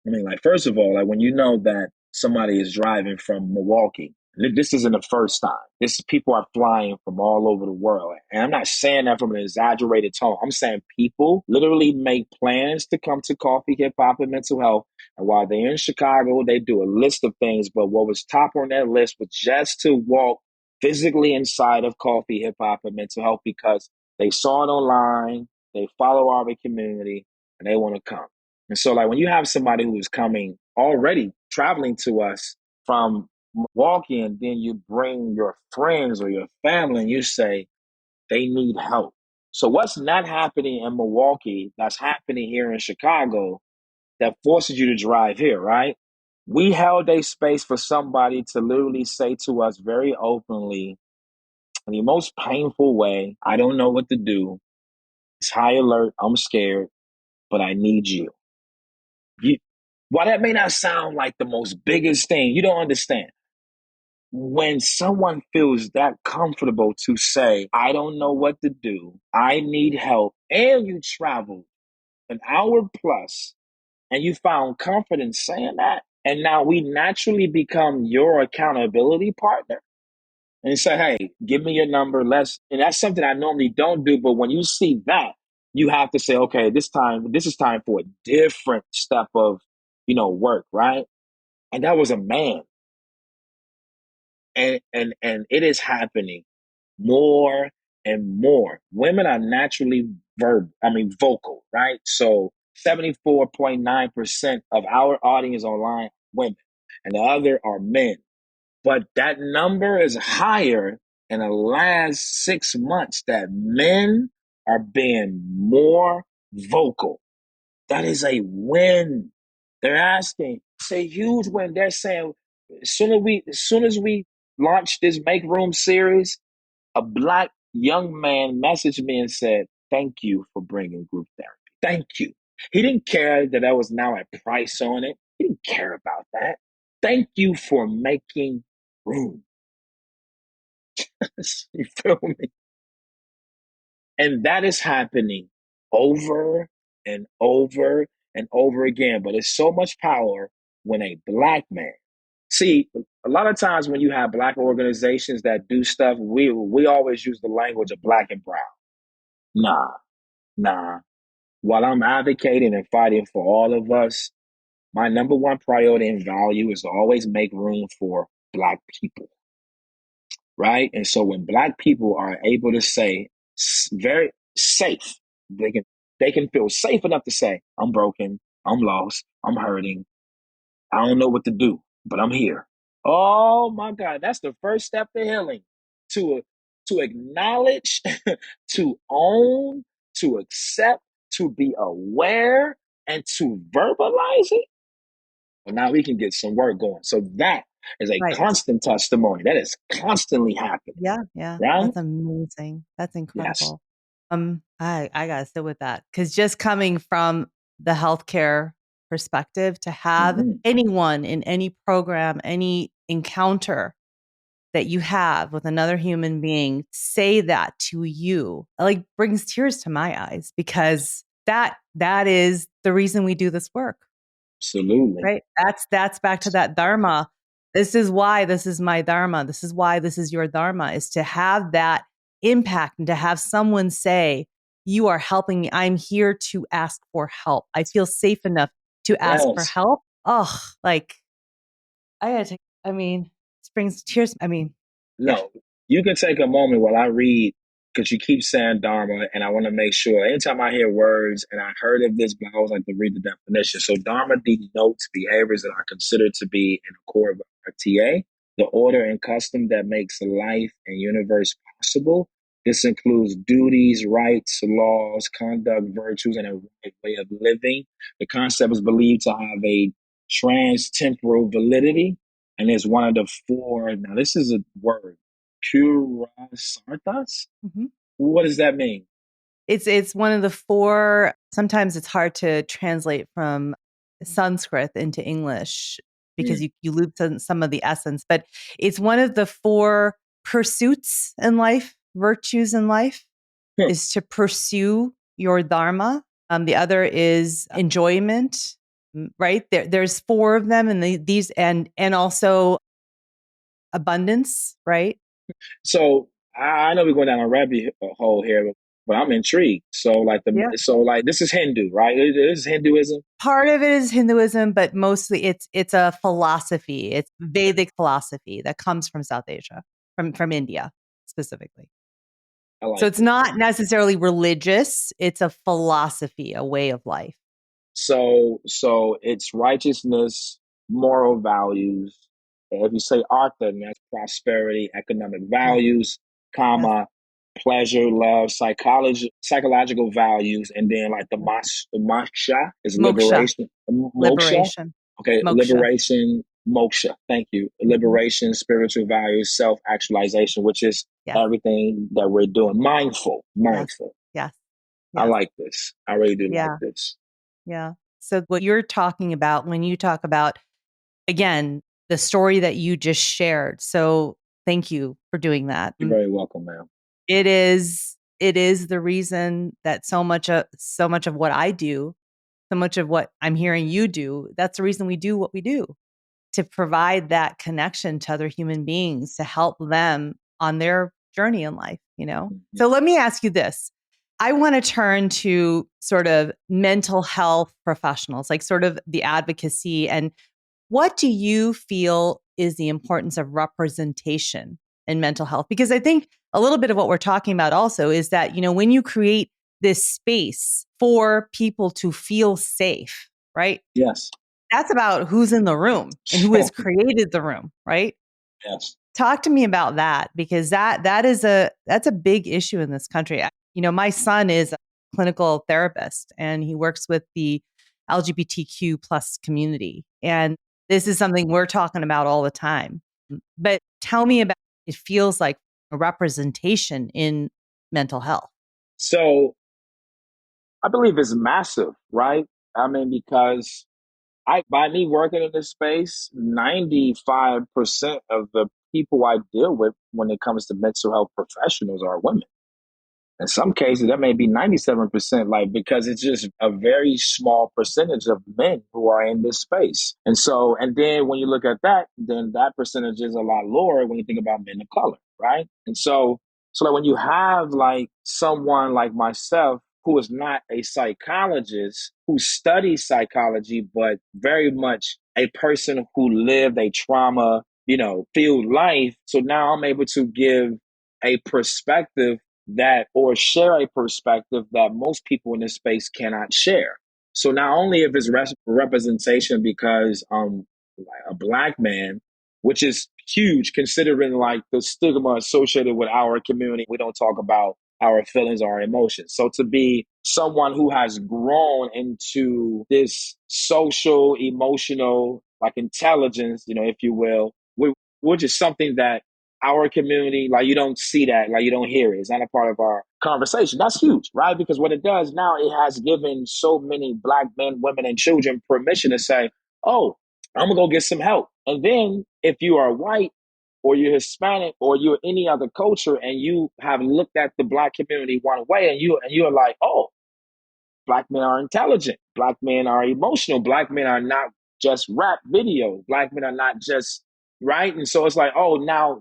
S2: I mean, like, first of all, like when you know that somebody is driving from Milwaukee, this isn't the first time. This people are flying from all over the world. And I'm not saying that from an exaggerated tone. I'm saying people literally make plans to come to coffee, hip hop, and mental health. And while they're in Chicago, they do a list of things. But what was top on that list was just to walk physically inside of coffee, hip hop, and mental health because they saw it online, they follow our community, and they want to come. And so, like, when you have somebody who is coming already traveling to us from Milwaukee, and then you bring your friends or your family and you say they need help. So, what's not happening in Milwaukee that's happening here in Chicago that forces you to drive here, right? We held a space for somebody to literally say to us very openly, in the most painful way. I don't know what to do. It's high alert. I'm scared, but I need you. You, while that may not sound like the most biggest thing, you don't understand. When someone feels that comfortable to say, I don't know what to do, I need help, and you traveled an hour plus and you found confidence saying that, and now we naturally become your accountability partner and say, hey, give me your number. And that's something I normally don't do. But when you see that, you have to say, okay, this is time for a different step of, work, right? And that was a man. And it is happening more and more. Women are naturally vocal, right? So 74.9% of our audience online, women, and the other are men. But that number is higher in the last 6 months that men are being more vocal. That is a win. They're asking. It's a huge win. They're saying, as soon as we launch this Make Room series, a black young man messaged me and said, thank you for bringing group therapy. Thank you. He didn't care that there was now a price on it. He didn't care about that. Thank you for making room. You feel me? And that is happening over and over and over again. But it's so much power when a black man. See, a lot of times when you have black organizations that do stuff, we always use the language of black and brown. Nah, nah. While I'm advocating and fighting for all of us, my number one priority and value is to always make room for black people, right? And so when black people are able to say very safe, they can they can feel safe enough to say, I'm broken, I'm lost, I'm hurting, I don't know what to do, but I'm here. Oh my God, that's the first step to healing. To to acknowledge, to own, to accept, to be aware, and to verbalize it. Well, now we can get some work going. So that is a
S1: Right.
S2: constant testimony. That is constantly happening.
S1: Yeah, yeah.
S2: Right?
S1: That's amazing. That's
S2: Yes.
S1: incredible. I gotta sit with that because just coming from the healthcare perspective, to have
S2: Hmm.
S1: anyone in any program, any encounter that you have with another human being say that to you, like brings tears to my eyes because that is the reason we do this work.
S2: Absolutely.
S1: Right? That's back to that dharma. This is why this is my dharma. This is why this is your dharma, is to have that impact and to have someone say, you are helping me. I'm here to ask for help. I feel safe enough to ask for
S2: Yes.
S1: help. Oh, like I gotta take, I mean, this brings tears. I mean, yeah.
S2: No, you can take a moment while I read because you keep saying Dharma, and I want to make sure. Anytime I hear words, and I heard of this, but I always like to read the definition. So, Dharma denotes behaviors that are considered to be in accord with RTA, the order and custom that makes life and universe possible. This includes duties, rights, laws, conduct, virtues, and a right way of living. The concept is believed to have a trans-temporal validity and it's one of the four. Now, this is a word, Purasarthas.
S1: Mhm.
S2: What does that mean?
S1: It's one of the four. Sometimes it's hard to translate from Sanskrit into English because
S2: Hmm.
S1: you lose some of the essence, but it's one of the four pursuits in life, virtues in life,
S2: Huh.
S1: is to pursue your dharma. The other is enjoyment, right? There's four of them, and these and also abundance, right?
S2: So I know we're going down a rabbit hole here, but I'm intrigued. So like this is Hindu, right? This is Hinduism.
S1: Part of it is Hinduism, but mostly it's a philosophy. It's Vedic philosophy that comes from South Asia, from India specifically.
S2: I
S1: So
S2: like
S1: it's
S2: it.
S1: not necessarily religious, it's a philosophy, a way of life.
S2: So it's righteousness, moral values. And if you say artha, then that's prosperity, economic
S1: Yeah.
S2: values,
S1: Yes.
S2: comma, pleasure, love, psychological values, and then like the moksha is
S1: Moksha,
S2: liberation, moksha.
S1: liberation,
S2: Okay,
S1: moksha.
S2: liberation, moksha. Thank you.
S1: Mhm.
S2: Liberation, spiritual values, self actualization, which is
S1: Yes.
S2: everything that we're doing. Mindful,
S1: Yes.
S2: mindful.
S1: Yes.
S2: I
S1: Yes.
S2: like this. I really do like
S1: Yeah.
S2: this.
S1: Yeah. So what you're talking about when you talk about, again, the story that you just shared. So thank you for doing that.
S2: You're very welcome, ma'am.
S1: It is the reason that so much of what I do, so much of what I'm hearing you do, that's the reason we do what we do, to provide that connection to other human beings, to help them on their journey in life.
S2: Mhm.
S1: So let me ask you this. I want to turn to sort of mental health professionals, like sort of the advocacy. And what do you feel is the importance of representation in mental health? Because I think a little bit of what we're talking about also is that, when you create this space for people to feel safe, right?
S2: Yes.
S1: That's about who's in the room and who has created the room, right?
S2: Yes.
S1: Talk to me about that, because that's a big issue in this country. My son is a clinical therapist and he works with the LGBTQ plus community. And this is something we're talking about all the time. But tell me about it feels like a representation in mental health.
S2: So I believe it's massive, right? I mean, because by me working in this space, 95% of the people I deal with when it comes to mental health professionals are women. In some cases, that may be 97%, like, because it's just a very small percentage of men who are in this space. And so, and then when you look at that, then that percentage is a lot lower when you think about men of color, right? And so like when you have like someone like myself who is not a psychologist, who studies psychology, but very much a person who lived a trauma, filled life. So now I'm able to give a perspective that, or share a perspective that most people in this space cannot share. So not only if it's representation because a black man, which is huge considering like the stigma associated with our community, we don't talk about our feelings or our emotions. So to be someone who has grown into this social, emotional, like intelligence, if you will, which is something that our community, like you don't see that, like you don't hear it. It's not a part of our conversation. That's huge, right? Because what it does now, it has given so many black men, women, and children permission to say, oh, I'm gonna go get some help. And then if you are white or you're Hispanic or you're any other culture and you have looked at the black community one way and you're like, oh, black men are intelligent. Black men are emotional. Black men are not just rap videos. Black men are not just right. And so it's like, oh, now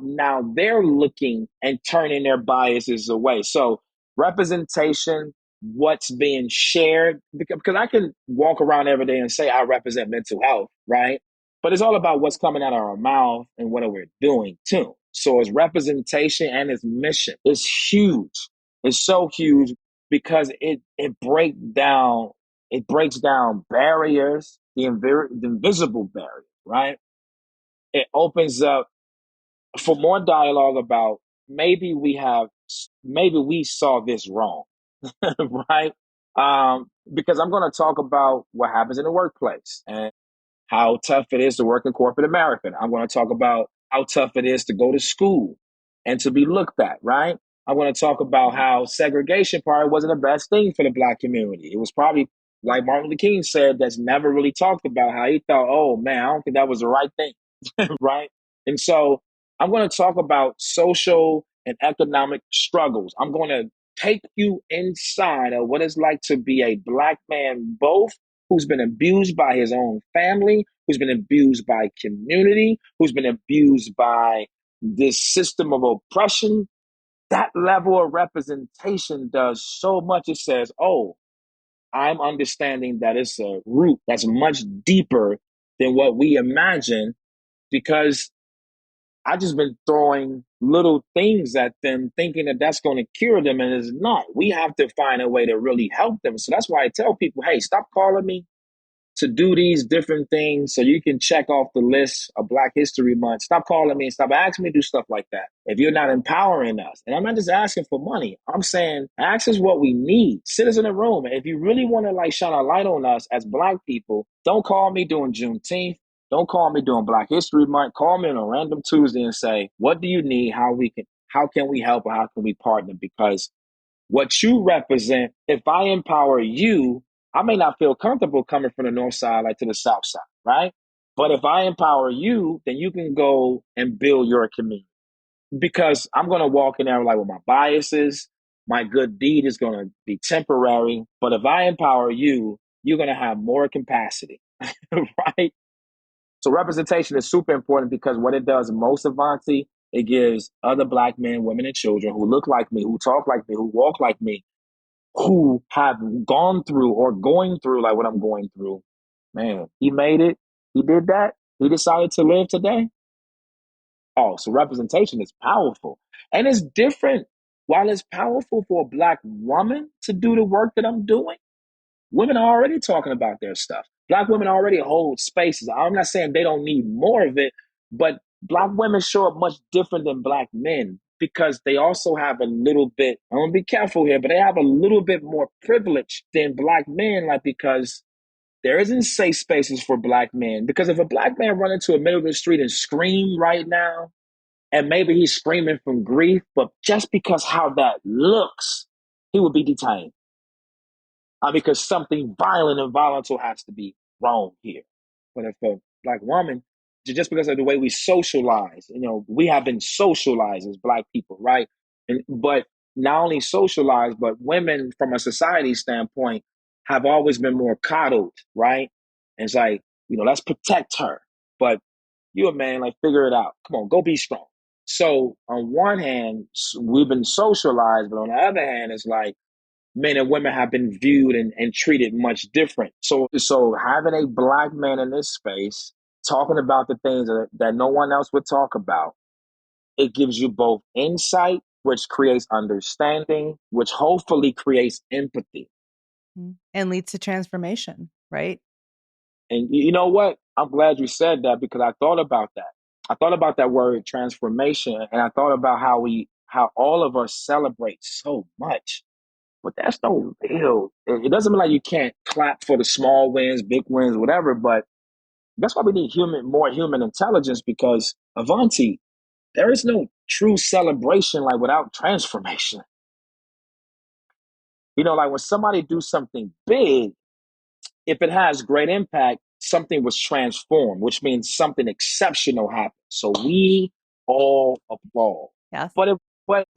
S2: they're looking and turning their biases away. So representation, what's being shared, because I can walk around every day and say I represent mental health, right? But it's all about what's coming out of our mouth and what we're doing too. So it's representation and its mission. It's huge. It's so huge because it breaks down barriers, the invisible barriers, right? It opens up for more dialogue about maybe we saw this wrong, right? Because I'm going to talk about what happens in the workplace and how tough it is to work in corporate America. I'm going to talk about how tough it is to go to school and to be looked at, right? I'm going to talk about how segregation probably wasn't the best thing for the black community. It was probably, like Martin Luther King said, that's never really talked about how he thought, oh man, I don't think that was the right thing, right? And so I'm going to talk about social and economic struggles. I'm going to take you inside of what it's like to be a black man, both who's been abused by his own family, who's been abused by community, who's been abused by this system of oppression. That level of representation does so much. It says, oh, I'm understanding that it's a root that's much deeper than what we imagine, because I just been throwing little things at them thinking that that's going to cure them, and it's not. We have to find a way to really help them. So that's why I tell people, hey, stop calling me to do these different things so you can check off the list of Black History Month. Stop calling me and stop asking me to do stuff like that if you're not empowering us. And I'm not just asking for money. I'm saying ask us what we need. Sit us in a room. And if you really want to like shine a light on us as Black people, don't call me during Juneteenth. Don't call me during Black History Month. Call me on a random Tuesday and say, what do you need? how can we help or how can we partner? Because what you represent, if I empower you, I may not feel comfortable coming from the north side like to the south side, right? But if I empower you, then you can go and build your community. Because I'm gonna walk in there like with my biases, my good deed is gonna be temporary. But if I empower you, you're gonna have more capacity, right? So representation is super important because what it does most, Avanti, it gives other black men, women, and children who look like me, who talk like me, who walk like me, who have gone through or going through like what I'm going through. Man, he made it. He did that. He decided to live today. Oh, so representation is powerful. And it's different. While it's powerful for a black woman to do the work that I'm doing, women are already talking about their stuff. Black women already hold spaces. I'm not saying they don't need more of it, but black women show up much different than black men because they also have a little bit, I'm gonna be careful here, but they have a little bit more privilege than black men, like because there isn't safe spaces for black men. Because if a black man run into a middle of the street and scream right now, and maybe he's screaming from grief, but just because how that looks, he would be detained because something violent and volatile has to be wrong here. But if a black woman, just because of the way we socialize, we have been socialized as black people, right? But not only socialized, but women from a society standpoint have always been more coddled, right? And it's like, let's protect her. But you a man, like figure it out. Come on, go be strong. So on one hand, we've been socialized, but on the other hand, it's like men and women have been viewed and treated much different. So having a black man in this space talking about the things that no one else would talk about, it gives you both insight, which creates understanding, which hopefully creates empathy.
S1: And leads to transformation, right?
S2: And you know what? I'm glad you said that because I thought about that. I thought about that word transformation, and I thought about how all of us celebrate so much. But that's no real. It doesn't mean like you can't clap for the small wins, big wins, whatever. But that's why we need more human intelligence because Avanti, there is no true celebration like without transformation. Like when somebody do something big, if it has great impact, something was transformed, which means something exceptional happened. So we all applaud.
S1: Yes.
S2: But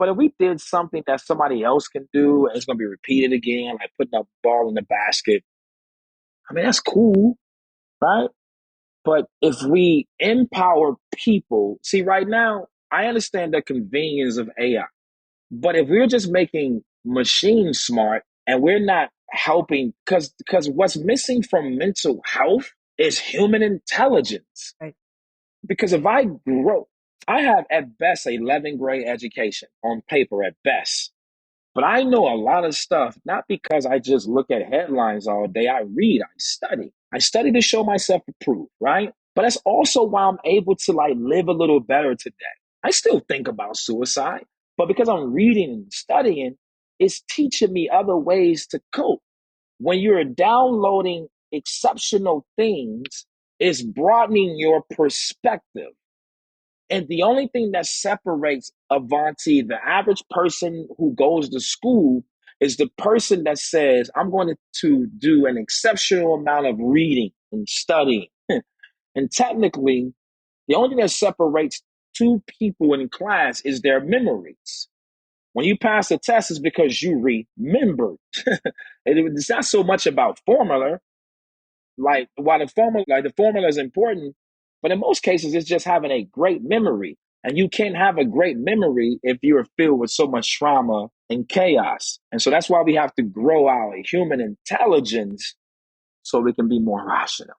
S2: if we did something that somebody else can do and it's gonna be repeated again, like putting a ball in the basket, I mean that's cool, right? But if we empower people, see right now, I understand the convenience of AI. But if we're just making machines smart and we're not helping, because what's missing from mental health is human intelligence.
S1: Right.
S2: Because if I grow, I have at best a 11th grade education on paper at best. But I know a lot of stuff, not because I just look at headlines all day. I read, I study. I study to show myself approved, right? But that's also why I'm able to like live a little better today. I still think about suicide, but because I'm reading and studying, it's teaching me other ways to cope. When you're downloading exceptional things, it's broadening your perspective. And the only thing that separates Avanti, the average person who goes to school, is the person that says, I'm going to do an exceptional amount of reading and studying. And technically, the only thing that separates two people in class is their memories. When you pass a test, it's because you remembered. It's not so much about formula, like while the formula is important, but in most cases it's just having a great memory. And you can't have a great memory if you're filled with so much trauma and chaos. And so that's why we have to grow our human intelligence so we can be more rational.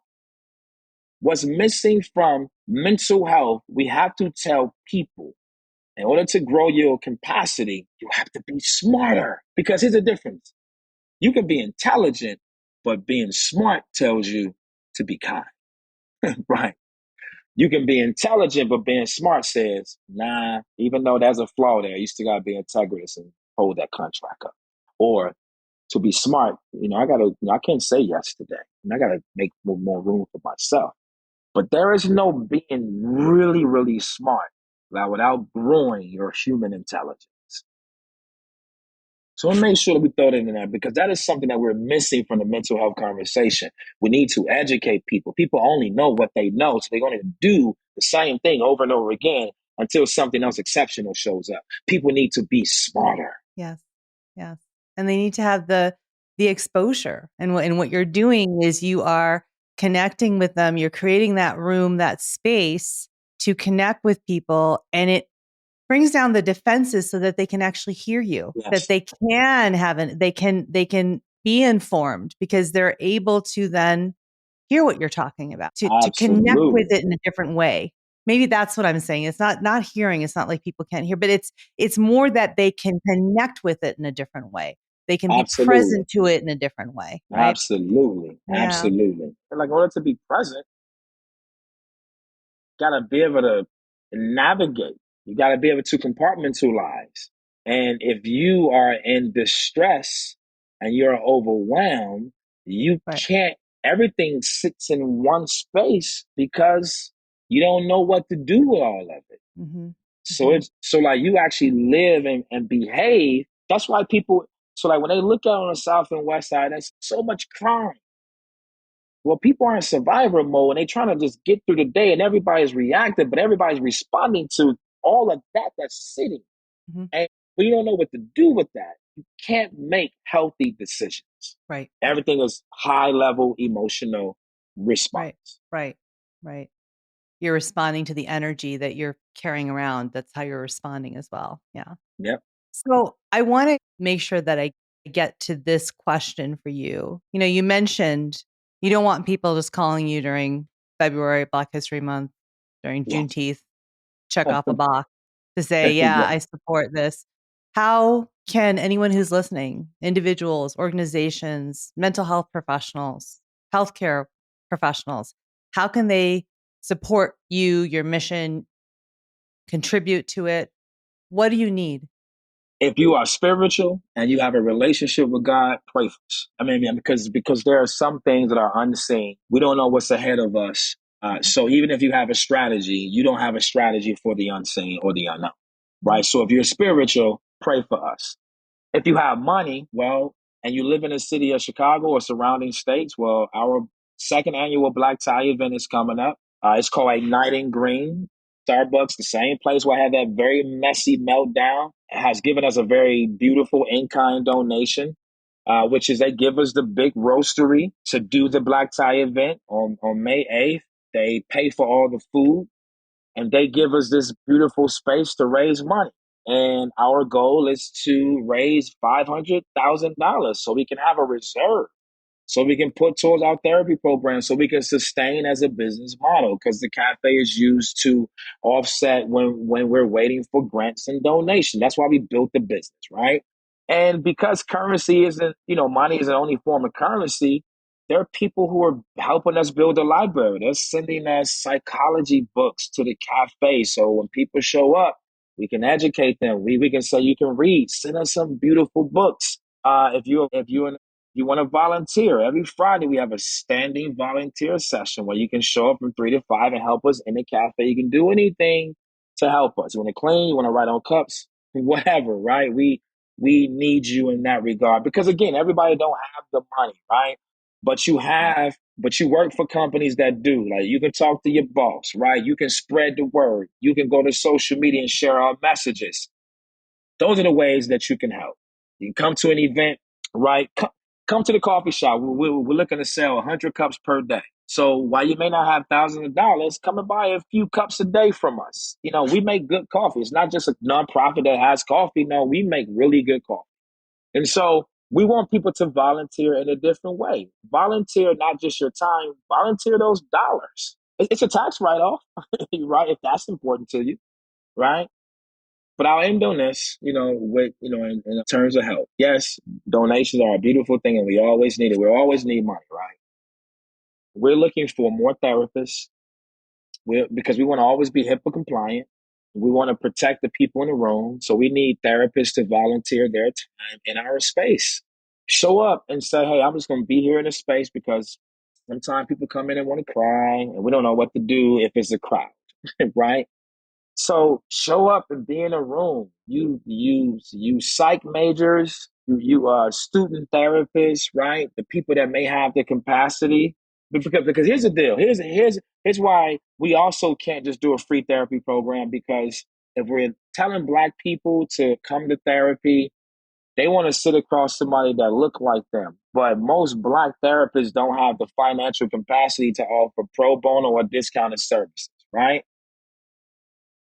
S2: What's missing from mental health, we have to tell people in order to grow your capacity, you have to be smarter. Because here's the difference: you can be intelligent, but being smart tells you to be kind. Right. You can be intelligent, but being smart says, nah, even though there's a flaw there, you still got to be integrous and hold that contract up. Or to be smart, I can't say yes today. And I got to make more room for myself. But there is no being really, really smart. like without growing your human intelligence. So we make sure that we throw that in there because that is something that we're missing from the mental health conversation. We need to educate people. People only know what they know, so they're going to do the same thing over and over again until something else exceptional shows up. People need to be smarter.
S1: Yes. Yes. And they need to have the exposure. And what you're doing is you are connecting with them. You're creating that room, that space to connect with people. And it brings down the defenses so that they can actually hear you, that
S2: Yes,
S1: they can they can be informed because they're able to then hear what you're talking about, to connect with
S2: absolutely.
S1: it in a different way. Maybe that's what I'm saying. It's not hearing. It's not like people can't hear, but it's more that they can connect with it in a different way. They can be
S2: Absolutely.
S1: present to it in a different way, right?
S2: Absolutely.
S1: Yeah.
S2: Absolutely. And like in order to be present, gotta be able to navigate. You gotta be able to compartmentalize. And if you are in distress and you're overwhelmed, you
S1: Right.
S2: can't, everything sits in one space because you don't know what to do with all of it.
S1: Mm-hmm.
S2: So
S1: Mm-hmm.
S2: it's so like you actually live and behave. That's why people so like when they look out on the south and west side, there's so much crime. Well, people are in survivor mode and they trying to just get through the day and everybody's reacting, but everybody's responding to all of that that's sitting.
S1: Mm-hmm.
S2: And we don't know what to do with that. You can't make healthy decisions.
S1: Right.
S2: Everything is high level emotional
S1: Right.
S2: response.
S1: Right. Right. You're responding to the energy that you're carrying around. That's how you're responding as well. Yeah.
S2: Yep.
S1: So I want to make sure that I get to this question for you. You know, you mentioned you don't want people just calling you during February, Black History Month, during
S2: Yeah.
S1: Juneteenth, check off a box to say, yeah,
S2: Yeah.
S1: I support this. How can anyone who's listening, individuals, organizations, mental health professionals, healthcare professionals, how can they support you, your mission, contribute to it? What do you need?
S2: If you are spiritual and you have a relationship with God, pray for us. I mean, because there are some things that are unseen. We don't know what's ahead of us. So even if you have a strategy, you don't have a strategy for the unseen or the unknown,
S1: Mhm.
S2: right? So if you're spiritual, pray for us. If you have money, well, and you live in the city of Chicago or surrounding states, well, our second annual Black Tie event is coming up. It's called A Night in Green. Starbucks, the same place where I had that very messy meltdown, has given us a very beautiful in-kind donation, which is they give us the big roastery to do the Black Tie event on May 8th. They pay for all the food and they give us this beautiful space to raise money. And our goal is to raise $500,000 so we can have a reserve, so we can put towards our therapy program, so we can sustain as a business model. Because the cafe is used to offset when we're waiting for grants and donation. That's why we built the business, right? And because currency isn't, money is the only form of currency, there are people who are helping us build a library. They're sending us psychology books to the cafe. So when people show up, we can educate them. We can say you can read. Send us some beautiful books. If you want to volunteer, every Friday we have a standing volunteer session where you can show up from 3 to 5 and help us in the cafe. You can do anything to help us. You want to clean, you want to write on cups, whatever, right? We need you in that regard because again, everybody don't have the money, right? But you work for companies that do. Like you can talk to your boss, right? You can spread the word. You can go to social media and share our messages. Those are the ways that you can help. You can come to an event, right? Come to the coffee shop. We're looking to sell 100 cups per day. So while you may not have thousands of dollars, come and buy a few cups a day from us. We make good coffee. It's not just a nonprofit that has coffee. No, we make really good coffee. And so we want people to volunteer in a different way. Volunteer not just your time, volunteer those dollars. It's a tax write off, right? If that's important to you, right? But I'll end on this, in terms of help. Yes, donations are a beautiful thing and we always need it. We always need money, right? We're looking for more therapists because we want to always be HIPAA compliant. We want to protect the people in the room. So we need therapists to volunteer their time in our space. Show up and say, hey, I'm just going to be here in this space because sometimes people come in and want to cry and we don't know what to do if it's a crowd, right? So show up and be in a room. You psych majors, you student therapists, right? The people that may have the capacity. Because here's the deal. Here's why we also can't just do a free therapy program, because if we're telling Black people to come to therapy, they want to sit across somebody that look like them. But most Black therapists don't have the financial capacity to offer pro bono or discounted services, right?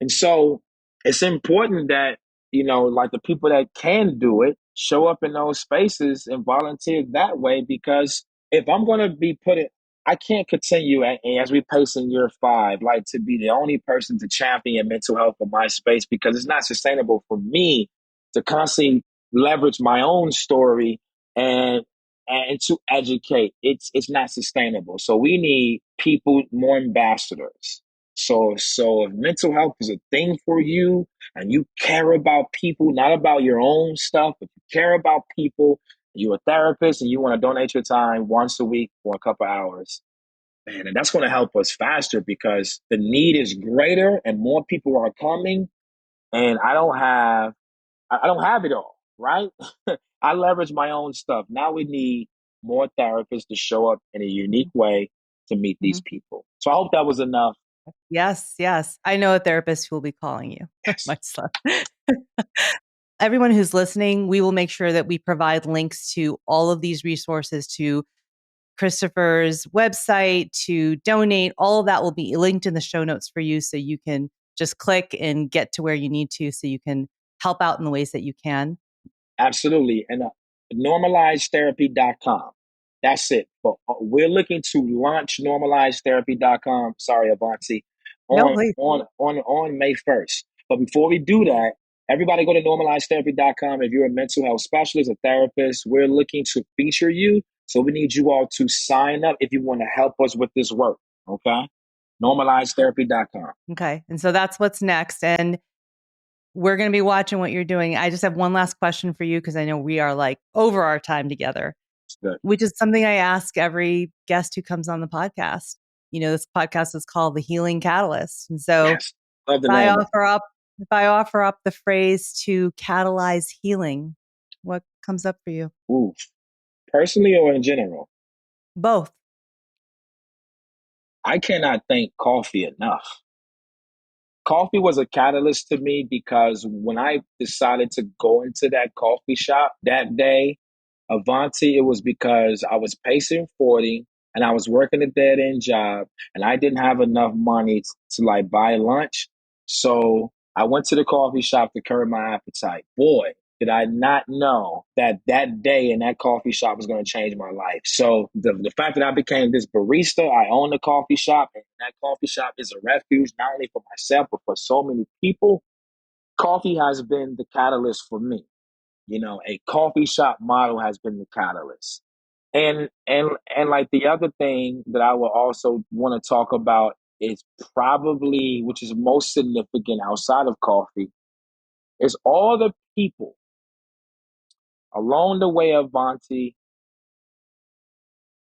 S2: And so it's important that, like the people that can do it, show up in those spaces and volunteer that way. Because if I'm going to be put it, I can't continue as we pace in year 5, like to be the only person to champion mental health in my space, because it's not sustainable for me to constantly leverage my own story and to educate. It's not sustainable. So we need people, more ambassadors. So if mental health is a thing for you and you care about people, not about your own stuff, but you care about people, you're a therapist and you want to donate your time once a week for a couple hours, man, and that's going to help us faster because the need is greater and more people are coming. And I don't have it all, right? I leverage my own stuff. Now we need more therapists to show up in a unique way to meet these
S1: Mhm.
S2: people. So I hope that was enough.
S1: Yes, yes. I know a therapist who will be calling you,
S2: Yes.
S1: my son. Everyone who's listening, we will make sure that we provide links to all of these resources, to Christopher's website, to donate. All of that will be linked in the show notes for you so you can just click and get to where you need to so you can help out in the ways that you can.
S2: Absolutely. And normalizedtherapy.com. That's it. But we're looking to launch normalizedtherapy.com. Sorry, Avanti,
S1: No,
S2: on
S1: please.
S2: May 1st. But before we do that, everybody go to normalizedtherapy.com. If you're a mental health specialist, a therapist, we're looking to feature you. So we need you all to sign up if you want to help us with this work. Okay? Normalizedtherapy.com.
S1: Okay. And so that's what's next. And we're going to be watching what you're doing. I just have one last question for you because I know we are like over our time together,
S2: Good.
S1: which is something I ask every guest who comes on the podcast. This podcast is called The Healing Catalyst. And so
S2: Yes. Love the
S1: if I
S2: name.
S1: offer up if I offer up the phrase to catalyze healing, what comes up for you?
S2: Ooh. Personally or in general?
S1: Both.
S2: I cannot thank coffee enough. Coffee was a catalyst to me because when I decided to go into that coffee shop that day, Avanti, it was because I was pacing 40 and I was working a dead end job and I didn't have enough money to like buy lunch. So I went to the coffee shop to curb my appetite. Boy, did I not know that that day in that coffee shop was going to change my life. So the fact that I became this barista, I own the coffee shop, and that coffee shop is a refuge not only for myself, but for so many people. Coffee has been the catalyst for me. A coffee shop model has been the catalyst. And like the other thing that I will also want to talk about is probably, which is most significant outside of coffee, is all the people along the way of Bonte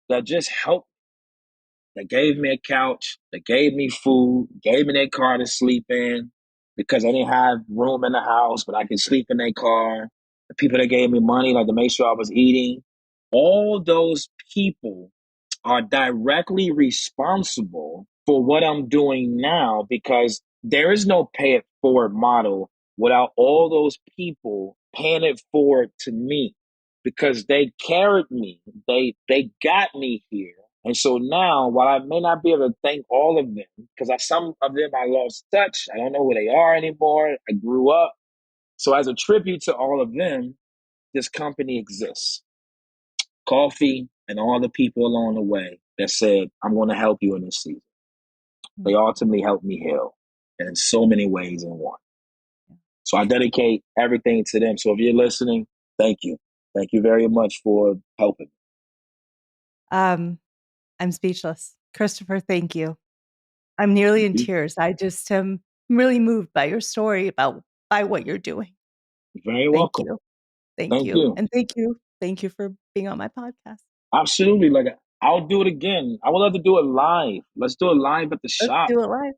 S2: that just helped, that gave me a couch, that gave me food, gave me their car to sleep in because I didn't have room in the house, but I could sleep in their car. The people that gave me money, like to make sure I was eating. All those people are directly responsible for what I'm doing now because there is no pay it forward model without all those people paying it forward to me because they carried me. They got me here. And so now, while I may not be able to thank all of them, because some of them I lost touch, I don't know who they are anymore. I grew up. So as a tribute to all of them, this company exists. Coffee and all the people along the way that said, I'm going to help you in this season. They ultimately helped me heal in so many ways in one. So I dedicate everything to them. So if you're listening, thank you. Thank you very much for helping.
S1: Um, I'm speechless. Christopher, thank you. I'm nearly
S2: Thank
S1: in
S2: you.
S1: tears. I just am really moved by your story by what you're doing.
S2: You're very
S1: Thank
S2: welcome.
S1: you. Thank
S2: Thank
S1: you.
S2: you.
S1: And thank you. Thank you for being on my podcast.
S2: Absolutely. Like I'll do it again. I would love to do it live. Let's do it live at the
S1: Let's
S2: shop.
S1: do it live.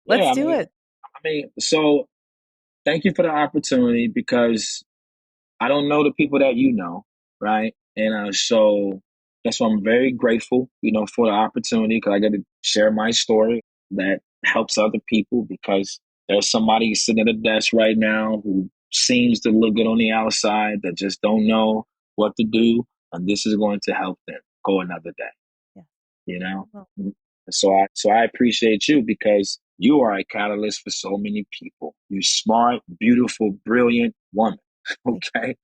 S2: Yeah,
S1: Let's
S2: I
S1: do
S2: mean,
S1: it.
S2: mean, so thank you for the opportunity because I don't know the people that you know, right? And so that's why I'm very grateful, for the opportunity because I get to share my story that helps other people because there's somebody sitting at a desk right now who seems to look good on the outside that just don't know what to do, and this is going to help them go another day.
S1: Yeah.
S2: You know,
S1: Well,
S2: so I appreciate you because you are a catalyst for so many people. You smart, beautiful, brilliant woman.
S1: thank,
S2: Okay.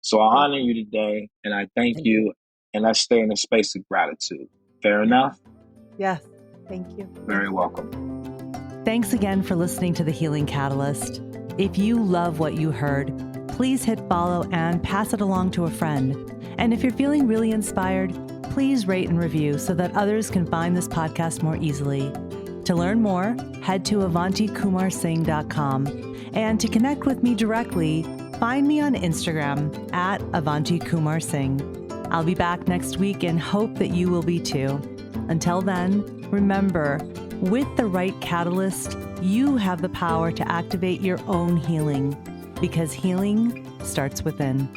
S2: So I
S1: thank
S2: honor
S1: you.
S2: you today and I thank
S1: Thank you.
S2: you. And let's stay in a space of gratitude. Fair
S1: Yeah.
S2: enough?
S1: Yes. Thank you. Thank
S2: Very
S1: you.
S2: welcome.
S1: Thanks again for listening to The Healing Catalyst. If you love what you heard, please hit follow and pass it along to a friend. And if you're feeling really inspired, please rate and review so that others can find this podcast more easily. To learn more, head to avantikumarsingh.com. And to connect with me directly, find me on Instagram at avantikumarsingh. I'll be back next week and hope that you will be too. Until then, remember, with the right catalyst, you have the power to activate your own healing because healing starts within.